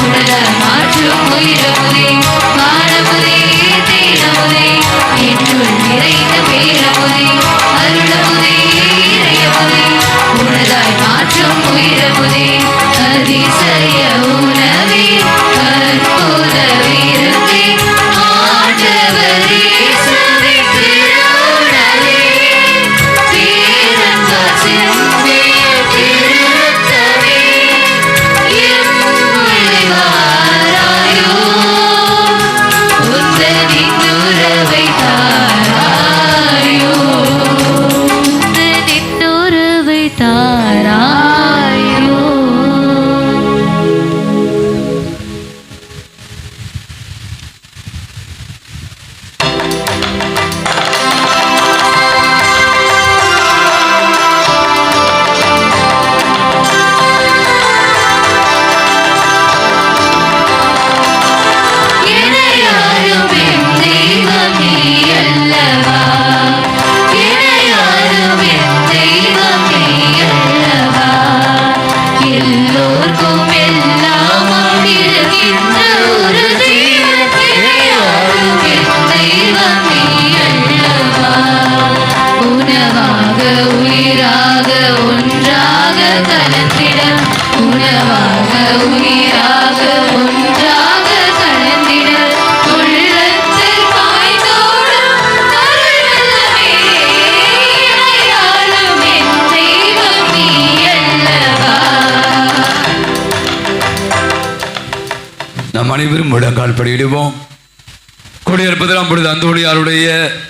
உடலால் மாற்றும் உயிரமுதே. வானமுதே தேனமுதே இன்னுள் நிறைந்த பேரமுதே, அருளமுதே இறையமுதே உடலாய் மாற்றும் உயிரமுதே. அதிசய உணவே அற்புத விருந்தே, ஆண்டவர் இயேசுவின் திருவுடலே, பேரன்பால் சிந்திய திருரத்தமே, எம்முள்ளே வாராயோ, உந்தனின் உறவை தாராயோ, உந்தனின் உறவை தாராயோ. இணையாரும் என் தெய்வம் நீ அல்லவா, இணையாரும் என் தெய்வம் நீ அல்லவா, எல்லோர்க்கும் எல்லாமாய் இருக்கின்ற ஒரு தெய்வம். இணையாரும் என் தெய்வம் நீ அல்லவா, உணவாக உயிராக ஒன்றாக கலந்திட, உணவாக உயிராக ஒன்றாக கலந்திட, உள்ளத்தில் பாய்ந்தோடும் அருள் வெள்ளமே, இணையாலும் என் தெய்வம் நீ அல்லவா. நாம் அனைவரும் முழங்கால் படியிடுவோம். கொடியேற்பதாம் பொழுது அந்தோணியாருடைய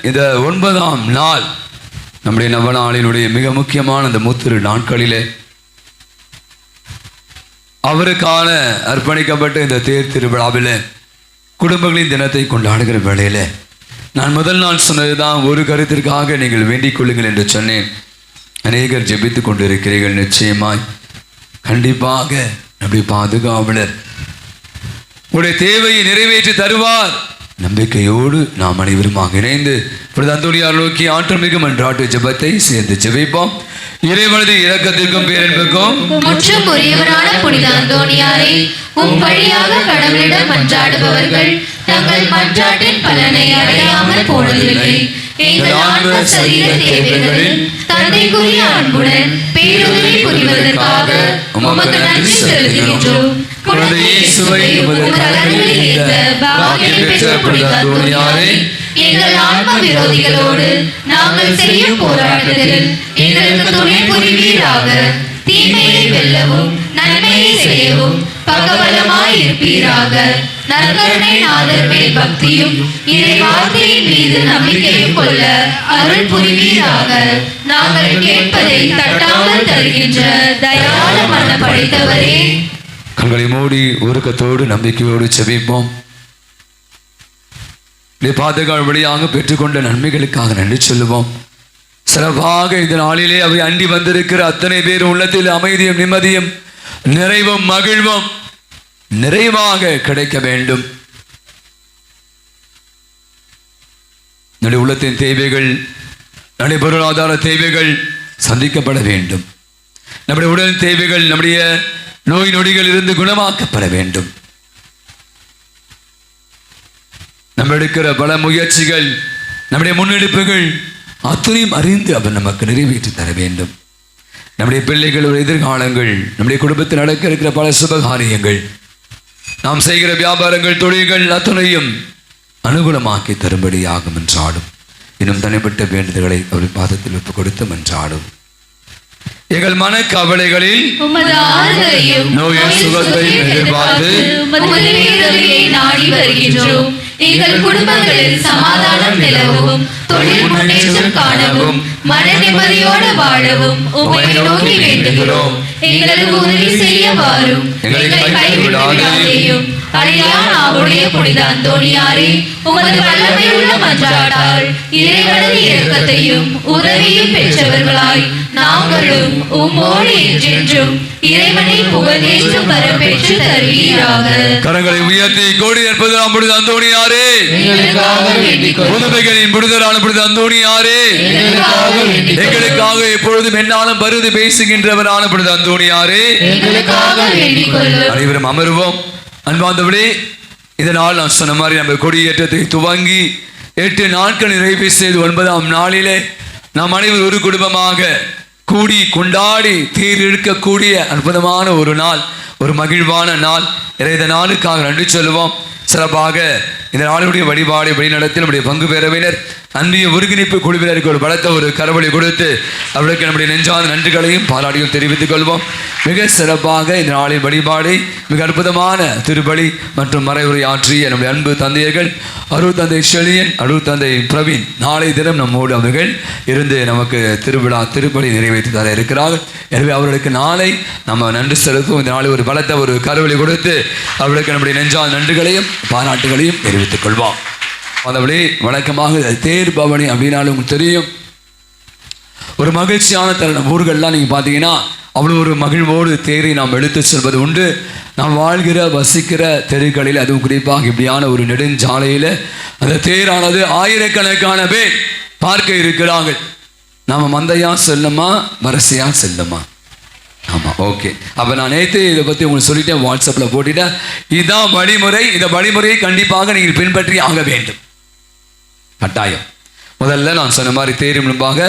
இந்த 9ஆம் நாள் நம்முடைய நவநாளினுடைய மிக முக்கியமான இந்த முத்திரு நாட்களிலே அவருக்கான அர்ப்பணிக்கப்பட்ட இந்த தேர் திருவிழாவில் குடும்பங்களின் தினத்தை கொண்டாடுகிற வேளையில் நான் முதல் நாள் சொன்னதுதான், ஒரு கருத்திற்காக நீங்கள் வேண்டிக் கொள்ளுங்கள் என்று சொன்னேன். அநேகர் ஜெபித்து கொண்டிருக்கிறீர்கள். நிச்சயமாய் கண்டிப்பாக நம்முடைய பாதுகாவலர் உடைய தேவையை நிறைவேற்றி தருவார். நம்பிக்கையோடு நாம் அனைவருமாக இணைந்து அந்தோணியார் நோக்கி ஆற்றமிகு மன்றாட்டு ஜெபத்தை சேர்ந்து ஜெபிப்போம். இறைவனது இரக்கத்திற்கும் பேரன்புக்கும் முற்றும் உரியவரான புனித அந்தோணியாரை உம் வழியாக கடவுளிடம் மன்றாடுபவர்கள் தங்கள் மன்றாட்டின் பலனை அடையாமல் போனதில்லை. எங்கள் ஆன்ம சரீர தேவைகளில் தந்தைக்குரிய அன்புடன் பேருதவி புரிவதற்காக உமக்கு நன்றி செலுத்துகின்றோம். குழந்தை இயேசுவை உமது கரங்களில் ஏந்த பாக்கியம் பெற்ற புனித அந்தோணியாரை எங்கள் ஆன்ம விரோதிகளோடு நாங்கள் செய்யும் போராட்டத்தில் எங்களுக்கு துணை புரிவீராக. தீமையை வெல்லவும் நன்மையை செய்யவும் பகவலமாய் இருப்பீராக. நற்கருணை நாதர் மேல் பக்தியும் இறை வார்த்தையின் மீது நம்பிக்கையும் கொள்ள அருள் புரிவீராக. நாங்கள் கேட்பதை தட்டாமல் தருகின்ற தயாள மனம் படைத்தவரே, கண்களை மூடி உருக்கத்தோடு நம்பிக்கையோடு செபிப்போம். பாதுகாப்பு வழியாக பெற்றுக்கொண்ட நன்மைகளுக்காக நன்றி சொல்லுவோம். சிறப்பாக இந்த நாளிலே அவை அண்டி வந்திருக்கிற அத்தனை பேர் உள்ளத்தில் அமைதியும் நிம்மதியும் நிறைவும் மகிழ்வும் நிறைவாக கிடைக்க வேண்டும். நம்முடைய உள்ளத்தின் தேவைகள், நம்முடைய பொருளாதார தேவைகள் சந்திக்கப்பட வேண்டும். நம்முடைய உடல் தேவைகள், நம்முடைய நோய் நொடிகள் இருந்து குணமாக்கப்பட வேண்டும். நம்ம எடுக்கிற பல முயற்சிகள், நம்முடைய முன்னெடுப்புகள் அத்தனையும் அறிந்து அவர் நமக்கு நிறைவேற்றி தர வேண்டும். நம்முடைய பிள்ளைகளுடைய எதிர்காலங்கள், நம்முடைய குடும்பத்தில் நடக்க இருக்கிற பல சுபகாரியங்கள், நாம் செய்கிற வியாபாரங்கள், தொழில்கள் அத்தனையும் அனுகூலமாக்கி தரும்படியாகும் என்றாடும். இன்னும் தனிப்பட்ட வேண்டுதல்களை அவர் பாதத்தில் ஒப்புக் கொடுத்து மன்றாடும். எங்கள் மன கவலைகளில் உமது ஆறுதலையும் நோயின் சுகத்தையும் எதிர்பார்த்து உமது உதவியை நாடி வருகின்றோம். எங்கள் குடும்பங்களில் சமாதானம் நிலவும், தொழில் முன்னேற்றம் காணவும், மன நிம்மதியோடு வாழவும் உம்மை நோக்கி வேண்டுகிறோம். எங்களுக்கு உதவி செய்ய வாரும். எங்களை கைவிடாதேயும். அழியான் ஆவுடைய புனித அந்தோணியாரே, உமது வல்லமையுள்ள மன்றாட்டால் இறைவனது இரக்கத்தையும் உதவியும் பெற்றவர்களாய் நாங்களும் உம்மோடு என்றென்றும் இறைவனை புகழேற்றும் வர பெற்று தருவீராக. கரங்களை உயர்த்தி கோடி ஏற்பதாம் புனித அந்தோணியாரே, புதுமைகளின் புனிதரான புனித அந்தோணியாரே, எங்களுக்காக எப்பொழுதும் என்னாலும் பருது பேசுகின்றவரான புனித அந்தோணியாரே, அனைவரும் அமருவோம். அன்பாந்தவளே, இதனால் நான் சொன்ன மாதிரி நம்ம கொடியேற்றத்தை துவங்கி 8 நாட்கள் நிறைவு செய்து 9ஆம் நாளிலே நாம் அனைவரும் ஒரு குடும்பமாக கூடி கொண்டாடி தீர் இழுக்கக்கூடிய அற்புதமான ஒரு நாள், ஒரு மகிழ்வான நாள். இந்த நாளுக்காக நன்றி சொல்லுவோம். சிறப்பாக இந்த நாளுடைய வழிபாடு வழிநடத்தி நம்முடைய பங்கு பெறவினர் அன்றைய ஒருங்கிணைப்பு குழுவினருக்கு ஒரு பலத்த ஒரு கரவொலி கொடுத்து அவர்களுக்கு நம்முடைய நெஞ்சார்ந்த நன்றிகளையும் பாராட்டியும் தெரிவித்துக் கொள்வோம். மிக சிறப்பாக இந்த நாளின் வழிபாடை மிக அற்புதமான திருப்பலி மற்றும் மறைவுரை ஆற்றிய நம்முடைய அன்பு தந்தையர்கள் அருள் தந்தை செழியன், அருள் தந்தை பிரவீன் நாளை தினம் நம்மோடு அவர்கள் இருந்து நமக்கு திருப்பலி நிறைவேற்றி தர இருக்கிறார்கள். எனவே அவர்களுக்கு நாளை நம்ம நன்றி செலுத்தும். இந்த நாளை ஒரு பலத்த ஒரு கரவொலி கொடுத்து அவர்களுக்கு நம்முடைய நெஞ்சார்ந்த நன்றிகளையும் பாராட்டுகளையும் தெரிவித்துக் கொள்வோம். அதபடி வழக்கமாக தேர் பவனி அப்படின்னாலும் உங்களுக்கு தெரியும், ஒரு மகிழ்ச்சியான தருணம். ஊர்கள்லாம் நீங்கள் பார்த்தீங்கன்னா அவ்வளோ ஒரு மகிழ்வோடு தேரை நாம் எடுத்து செல்வது உண்டு. நாம் வாழ்கிற வசிக்கிற தெருக்களில், அதுவும் குறிப்பாக இப்படியான ஒரு நெடுஞ்சாலையில் அந்த தேரானது ஆயிரக்கணக்கான பேர் பார்க்க இருக்கிறார்கள். நாம் மந்தையா செல்லுமா வரிசையா செல்லுமா? ஆமாம், ஓகே. அப்போ நான் நேற்று இதை பற்றி உங்களுக்கு சொல்லிட்டேன், வாட்ஸ்அப்பில் போட்டுட்டேன். இதுதான் வழிமுறை. இந்த வழிமுறையை கண்டிப்பாக நீங்கள் பின்பற்றி ஆக வேண்டும், கட்டாயம். முதல்ல நான் சொன்ன மாதிரி தேர் முன்பாக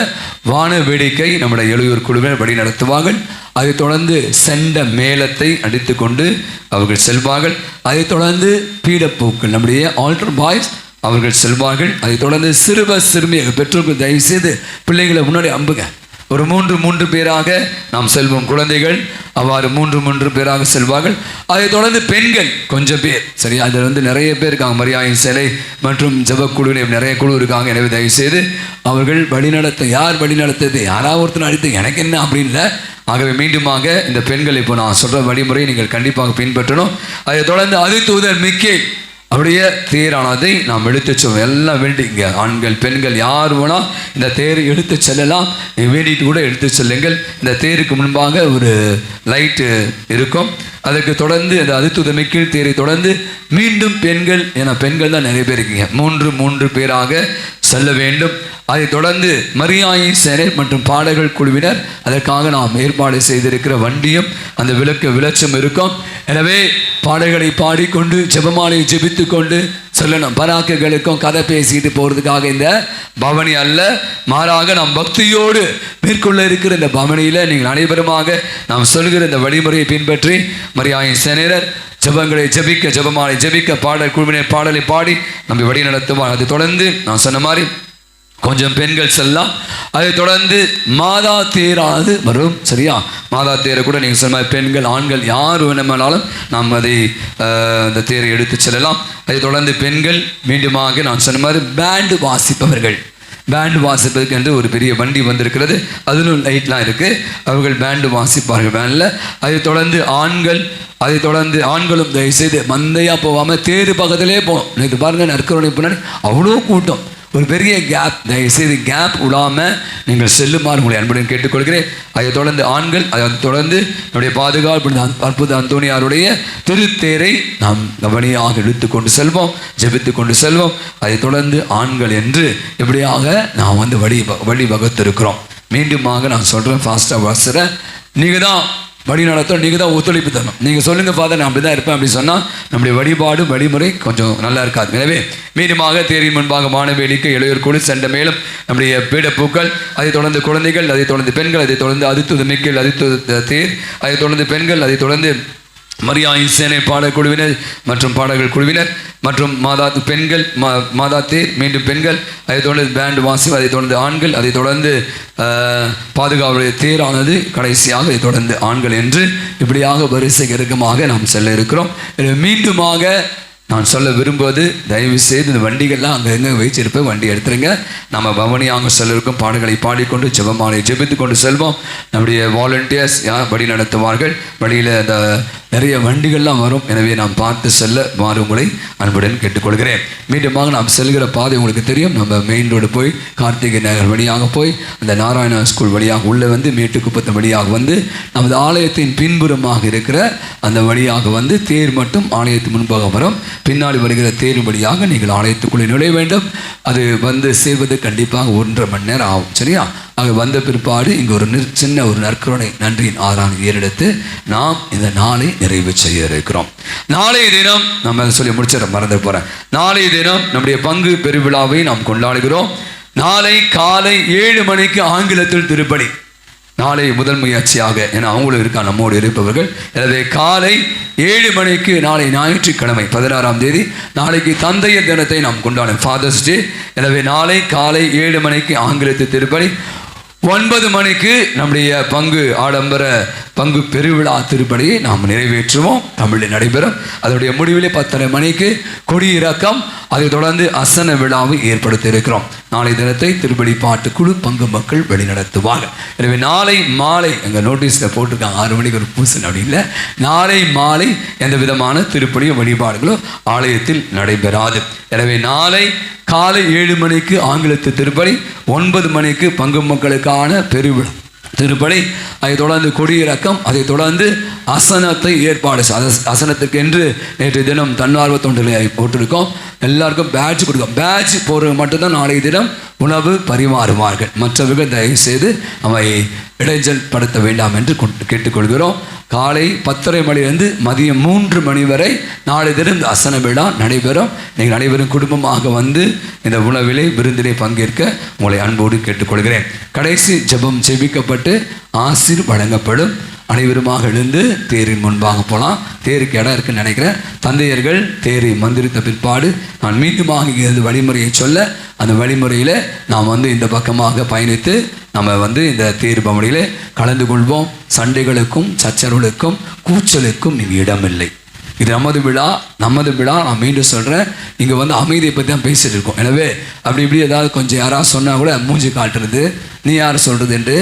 வான வேடிக்கை நம்முடைய எழுயூர் குழுவினர் வழி நடத்துவார்கள். அதைத் தொடர்ந்து செண்ட மேளத்தை அடித்து கொண்டு அவர்கள் செல்வார்கள். அதைத் தொடர்ந்து பீடப்பூக்கள் நம்முடைய ஆல்டர் பாய்ஸ் அவர்கள் செல்வார்கள். அதைத் தொடர்ந்து சிறுமியாக பெற்றோர்கள் தயவுசெய்து பிள்ளைகளை முன்னாடி அம்புங்க. ஒரு 3 பேராக நாம் செல்வோம். குழந்தைகள் அவ்வாறு 3 பேராக செல்வார்கள். அதைத் தொடர்ந்து பெண்கள் கொஞ்சம் பேர், சரியா? அதில் நிறைய பேர் இருக்காங்க. மரியாயின் சிலை மற்றும் ஜபக்குழு நிறைய குழு இருக்காங்க. எனவே தயவுசெய்து அவர்கள் வழிநடத்த, யார் வழிநடத்தது, யாராவது ஒருத்தர் அடித்து எனக்கு என்ன அப்படின்னு. ஆகவே மீண்டுமாக இந்த பெண்கள் இப்போ நான் சொல்கிற வழிமுறையை நீங்கள் கண்டிப்பாக பின்பற்றணும். அதைத் தொடர்ந்து அதிதூதர் மிக்கேல் அவருடைய தேரானதை நாம் எடுத்து செல்வோம். எல்லாம் வேண்டிங்க, ஆண்கள் பெண்கள் யார் வேணால் இந்த தேரை எடுத்து செல்லலாம். வேண்டிட்டு கூட எடுத்து செல்லுங்கள். இந்த தேருக்கு முன்பாக ஒரு லைட்டு இருக்கும். அதுக்கு தொடர்ந்து அந்த அதிதூதர் மிக்கேல் தேரை தொடர்ந்து மீண்டும் பெண்கள், ஏன்னா பெண்கள் தான் நிறைய பேர் இருக்கீங்க, 3 பேராக செல்ல வேண்டும். அதைத் தொடர்ந்து மரியாயின் சேனை மற்றும் பாடகர்கள் குழுவினர் அதற்காக நாம் ஏற்பாடு செய்திருக்கிற வண்டியும் அந்த விளச்சம் இருக்கும். எனவே பாடல்களை பாடிக்கொண்டு ஜெபமாலை ஜெபித்து கொண்டு சொல்லணும். பராக்குகளுக்கும் கதை பேசிட்டு போகிறதுக்காக இந்த பவனி அல்ல, மாறாக நாம் பக்தியோடு மேற்கொள்ள இருக்கிற இந்த பவனியில் நீங்கள் அனைவருமாக நாம் சொல்கிற இந்த வழிமுறையை பின்பற்றி மரியாயின் சேனையர் ஜெபங்களை ஜெபிக்க, ஜெபமாலை ஜெபிக்க, பாடல் குழுவினர் பாடலை பாடி நம்ம வழி நடத்துவார். அது தொடர்ந்து நான் சொன்ன மாதிரி கொஞ்சம் பெண்கள் செல்லலாம். அதை தொடர்ந்து மாதா தேரானது வரும், சரியா? மாதா தேரை கூட நீங்கள் சொன்ன மாதிரி பெண்கள் ஆண்கள் யார் வேணுமானாலும் நாம் அதை அந்த தேரை எடுத்து செல்லலாம். அதை தொடர்ந்து பெண்கள் மீண்டுமாக நான் சொன்ன மாதிரி பேண்டு வாசிப்பவர்கள், பேண்டு வாசிப்பதற்கு என்று ஒரு பெரிய வண்டி வந்திருக்கிறது. அதிலும் லைட்லாம் இருக்குது. அவர்கள் பேண்டு வாசிப்பார்கள் வேனில். அதை தொடர்ந்து ஆண்களும் தயவுசெய்து மந்தையாக போகாமல் தேர் பக்கத்திலே போகணும். இது பாருங்கள், நற்கருணை பின்னாடி அவ்வளோ கூட்டம், ஒரு பெரிய கேப். தயவுசெய்து கேப் விடாமல் நீங்கள் செல்லுமாறு உங்களை அன்புடன் கேட்டுக்கொள்கிறேன். அதை தொடர்ந்து ஆண்கள், அதை தொடர்ந்து நம்முடைய பாதுகாப்பு அற்புத அந்தோணியாருடைய திருத்தேரை நாம் கவனியாக எடுத்துக்கொண்டு செல்வோம், ஜெபித்து கொண்டு செல்வோம். அதை தொடர்ந்து ஆண்கள் என்று எப்படியாக நாம் வழி வகுத்திருக்கிறோம். மீண்டுமாக நான் சொல்கிறேன், ஃபாஸ்ட்டாக வாசுகிறேன். நீங்கள் தான் வழி நடத்தும். நீங்கள் தான் ஒத்துழைப்பு தரணும். நீங்கள் சொல்லுங்கள் ஃபாதர், நான் அப்படி தான் இருப்பேன் அப்படி சொன்னால் நம்முடைய வழிபாடு வழிமுறை கொஞ்சம் நல்லா இருக்காது. எனவே மீண்டுமாக தேரின் முன்பாக மாணவேலிக்கு இளையோர் குழு சென்ற மேலும் நம்முடைய பீடப்பூக்கள், அதைத் தொடர்ந்து குழந்தைகள், அதைத் தொடர்ந்து பெண்கள், அதைத் தொடர்ந்து அதித்துத மிக்கல், அதித்துத தேர், அதைத் தொடர்ந்து பெண்கள், அதைத் தொடர்ந்து மரியாயின் சேனை பாடல் குழுவினர் மற்றும் பாடல்கள் குழுவினர் மற்றும் மாதா பெண்கள், மாதா தேர், மீண்டும் பெண்கள், அதைத் தொடர்ந்து பேண்ட் வாசி, அதைத் தொடர்ந்து ஆண்கள், அதைத் தொடர்ந்து பாதுகாவலுடைய தேரானது, கடைசியாக அதைத் தொடர்ந்து ஆண்கள் என்று இப்படியாக வரிசை இறுக்கமாக நாம் செல்ல இருக்கிறோம். மீண்டுமாக நான் சொல்ல விரும்புவது, தயவு செய்து இந்த வண்டிகள்லாம் அங்கே எங்கே வச்சிருப்பேன், வண்டி எடுத்துருங்க. நம்ம பவனியாக செல்ல இருக்கும் பாடல்களை பாடிக்கொண்டு ஜெபமாலை ஜெபித்து கொண்டு செல்வோம். நம்முடைய வாலண்டியர்ஸ் வழி நடத்துவார்கள். வழியில் அந்த நிறைய வண்டிகள்லாம் வரும். எனவே நாம் பார்த்து செல்ல மாறுமுறை அன்புடன் கேட்டுக்கொள்கிறேன். மீண்டுமாக நாம் செல்கிற பாதை உங்களுக்கு தெரியும். நம்ம மெயின் ரோடு போய் கார்த்திகை நகர் வழியாக போய் அந்த நாராயணா ஸ்கூல் வழியாக உள்ளே வந்து மேட்டுக்குப்பத்து வழியாக வந்து நமது ஆலயத்தின் பின்புறமாக இருக்கிற அந்த வழியாக வந்து தேர் மட்டும் ஆலயத்து முன்பாக வரும். பின்னாடி வருகிற தேர் வழியாக நீங்கள் ஆலயத்துக்குள்ளே நுழைய வேண்டும். அது வந்து சேர்வது கண்டிப்பாக 1.5 மணி நேரம் ஆகும். சரியா? அங்கே வந்த பிற்பாடு இங்கே ஒரு சின்ன ஒரு நற்கருணை நன்றியின் ஆராதனை ஏறெடுத்து நாம் இந்த நாளை நிறைவு செய்ய இருக்கிறோம். நாளைய தினம் நம்ம சொல்லி முடிச்சிட மறந்து போகிறேன். நாளைய தினம் நம்முடைய பங்கு பெருவிழாவை நாம் கொண்டாடுகிறோம். நாளை காலை 7 மணிக்கு ஆங்கிலத்தில் திருப்பலி. நாளை முதல் முயற்சியாக, ஏன்னா அவங்களும் இருக்கா நம்மோடு இருப்பவர்கள். எனவே காலை 7 மணிக்கு நாளை ஞாயிற்றுக்கிழமை 16ஆம் தேதி நாளைக்கு தந்தையர் தினத்தை நாம் கொண்டாடும், ஃபாதர்ஸ் டே. எனவே நாளை காலை 7 மணிக்கு ஆங்கிலத்து திருப்பலி. 9 மணிக்கு நம்முடைய பங்கு ஆடம்பர பங்கு பெருவிழா திருப்பலியை நாம் நிறைவேற்றுவோம். தமிழில் நடைபெறும். அதனுடைய முடிவிலே 10:30 மணிக்கு கொடியிறக்கம், அதைத் தொடர்ந்து அசன விழாவை ஏற்படுத்த இருக்கிறோம். நாளை தினத்தை திருப்பலி பாட்டு குழு பங்கு மக்கள் வழிநடத்துவாங்க. எனவே நாளை மாலை எங்கள் நோட்டீஸில் போட்டிருக்காங்க 6 மணிக்கு ஒரு பூசல் அப்படி இல்லை. நாளை மாலை எந்த விதமான திருப்பலியும் வழிபாடுகளும் ஆலயத்தில் நடைபெறாது. எனவே நாளை காலை 7 மணிக்கு ஆங்கிலத்து திருப்பலி, 9 மணிக்கு பங்கு மக்களுக்கான பெருவிழா திருப்பலி, அதைத் தொடர்ந்து கொடியிறக்கம், அதைத் தொடர்ந்து அசனத்தை ஏற்பாடு. அசனத்துக்கு என்று நேற்று தினம் தன்னார்வ தொண்டர்களை போட்டிருக்கோம். எல்லாருக்கும் பேட்ச் கொடுக்கும். பேட்ச் போடுறது மட்டும்தான் நாளைய தினம் உணவு பரிமாறுவார்கள். மற்றவர்கள் தயவுசெய்து அவை இடைஞ்சல் படுத்த வேண்டாம் என்று கேட்டுக்கொள்கிறோம். காலை 10:30 மணியிலிருந்து மதியம் 3 மணி வரை நாளை தினம் இந்த அசன விழா நடைபெறும். நீங்கள் அனைவரும் குடும்பமாக வந்து இந்த உணவிலே விருந்திலே பங்கேற்க உங்களை அன்போடு கேட்டுக்கொள்கிறேன். கடைசி ஜெபம் ஜெபிக்கப்பட்டு ஆசீர் வழங்கப்படும். அனைவருமாக எழுந்து தேரின் முன்பாக போகலாம். தேருக்கு இடம் இருக்குன்னு நினைக்கிறேன். தந்தையர்கள் தேரை மந்திரித்த பிற்பாடு நான் மீண்டுமாக இங்கிருந்து வழிமுறையை சொல்ல, அந்த வழிமுறையில் நாம் வந்து இந்த பக்கமாக பயணித்து நம்ம வந்து இந்த தேர் பவனியில் கலந்து கொள்வோம். சண்டைகளுக்கும் சச்சரவுகளுக்கும் கூச்சலுக்கும் இங்கு இடமில்லை. இது நமது விழா. நான் மீண்டும் சொல்கிறேன், இங்கே வந்து அமைதியை பற்றி தான் பேசிகிட்டு இருக்கோம். எனவே அப்படி இப்படி ஏதாவது கொஞ்சம் யாராவது சொன்னால் கூட மூஞ்சி காட்டுறது, நீ யார் சொல்கிறது என்று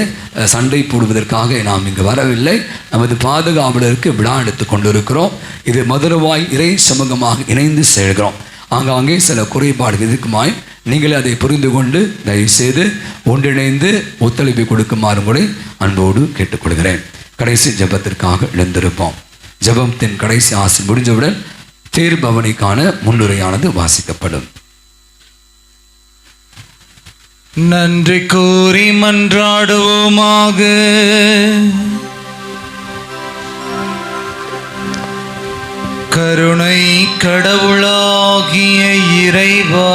சண்டை போடுவதற்காக நாம் இங்கு வரவில்லை. நமது பாதுகாவலருக்கு விழா எடுத்து கொண்டு இருக்கிறோம். இது மதுரவாய் இறை சமூகமாக இணைந்து செல்கிறோம். ஆங்காங்கே சில குறைபாடு இருக்குமாய் நீங்களே அதை புரிந்து கொண்டு தயவுசெய்து ஒன்றிணைந்து ஒத்துழைப்பு கொடுக்குமாறு கூட அன்போடு கேட்டுக்கொள்கிறேன். கடைசி ஜெபத்திற்காக எழுந்திருப்போம். ஜெபத்தின் கடைசி ஆசை முடிஞ்சவுடன் தேர் பவனிக்கான முன்னுரையானது வாசிக்கப்படும். நன்றி கூறி மன்றாடுவோமாக. கருணை கடவுளாகிய இறைவா,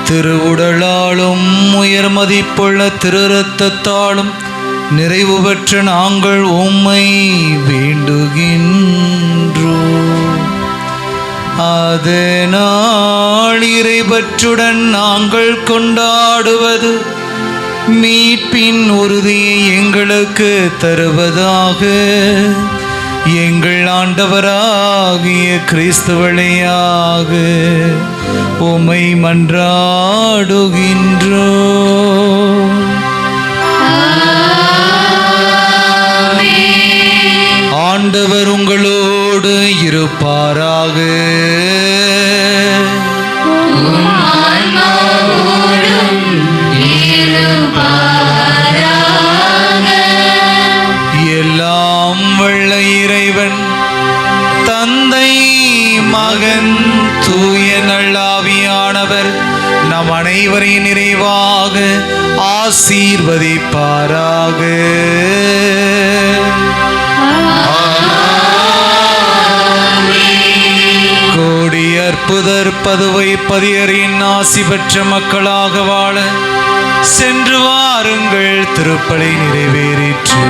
திருவுடலாலும் உயர் மதிப்புள்ள திருரத்தத்தாலும் நிறைவு பெற்ற நாங்கள் உம்மை வேண்டுகின்றோம். அதனால் இறைபற்றுடன் நாங்கள் கொண்டாடுவது மீட்பின் உறுதியை எங்களுக்கு தருவதாக. எங்கள் ஆண்டவராகிய கிறிஸ்து வழியாக உம்மை மன்றாடுகின்றோம். ஆண்டவர் உங்களோடு இருப்பாராக. எல்லாம் வல்ல இறைவன் தந்தை, மகன், தூய நல்லாவியானவர் நம் அனைவரையும் நிறைவாக ஆசீர்வதிப்பாராக. கோடி அற்புதர் பதுவை பதியரின் ஆசி பெற்ற மக்களாக வாழ சென்று வாருங்கள், திருப்பலி நிறைவேறிற்று.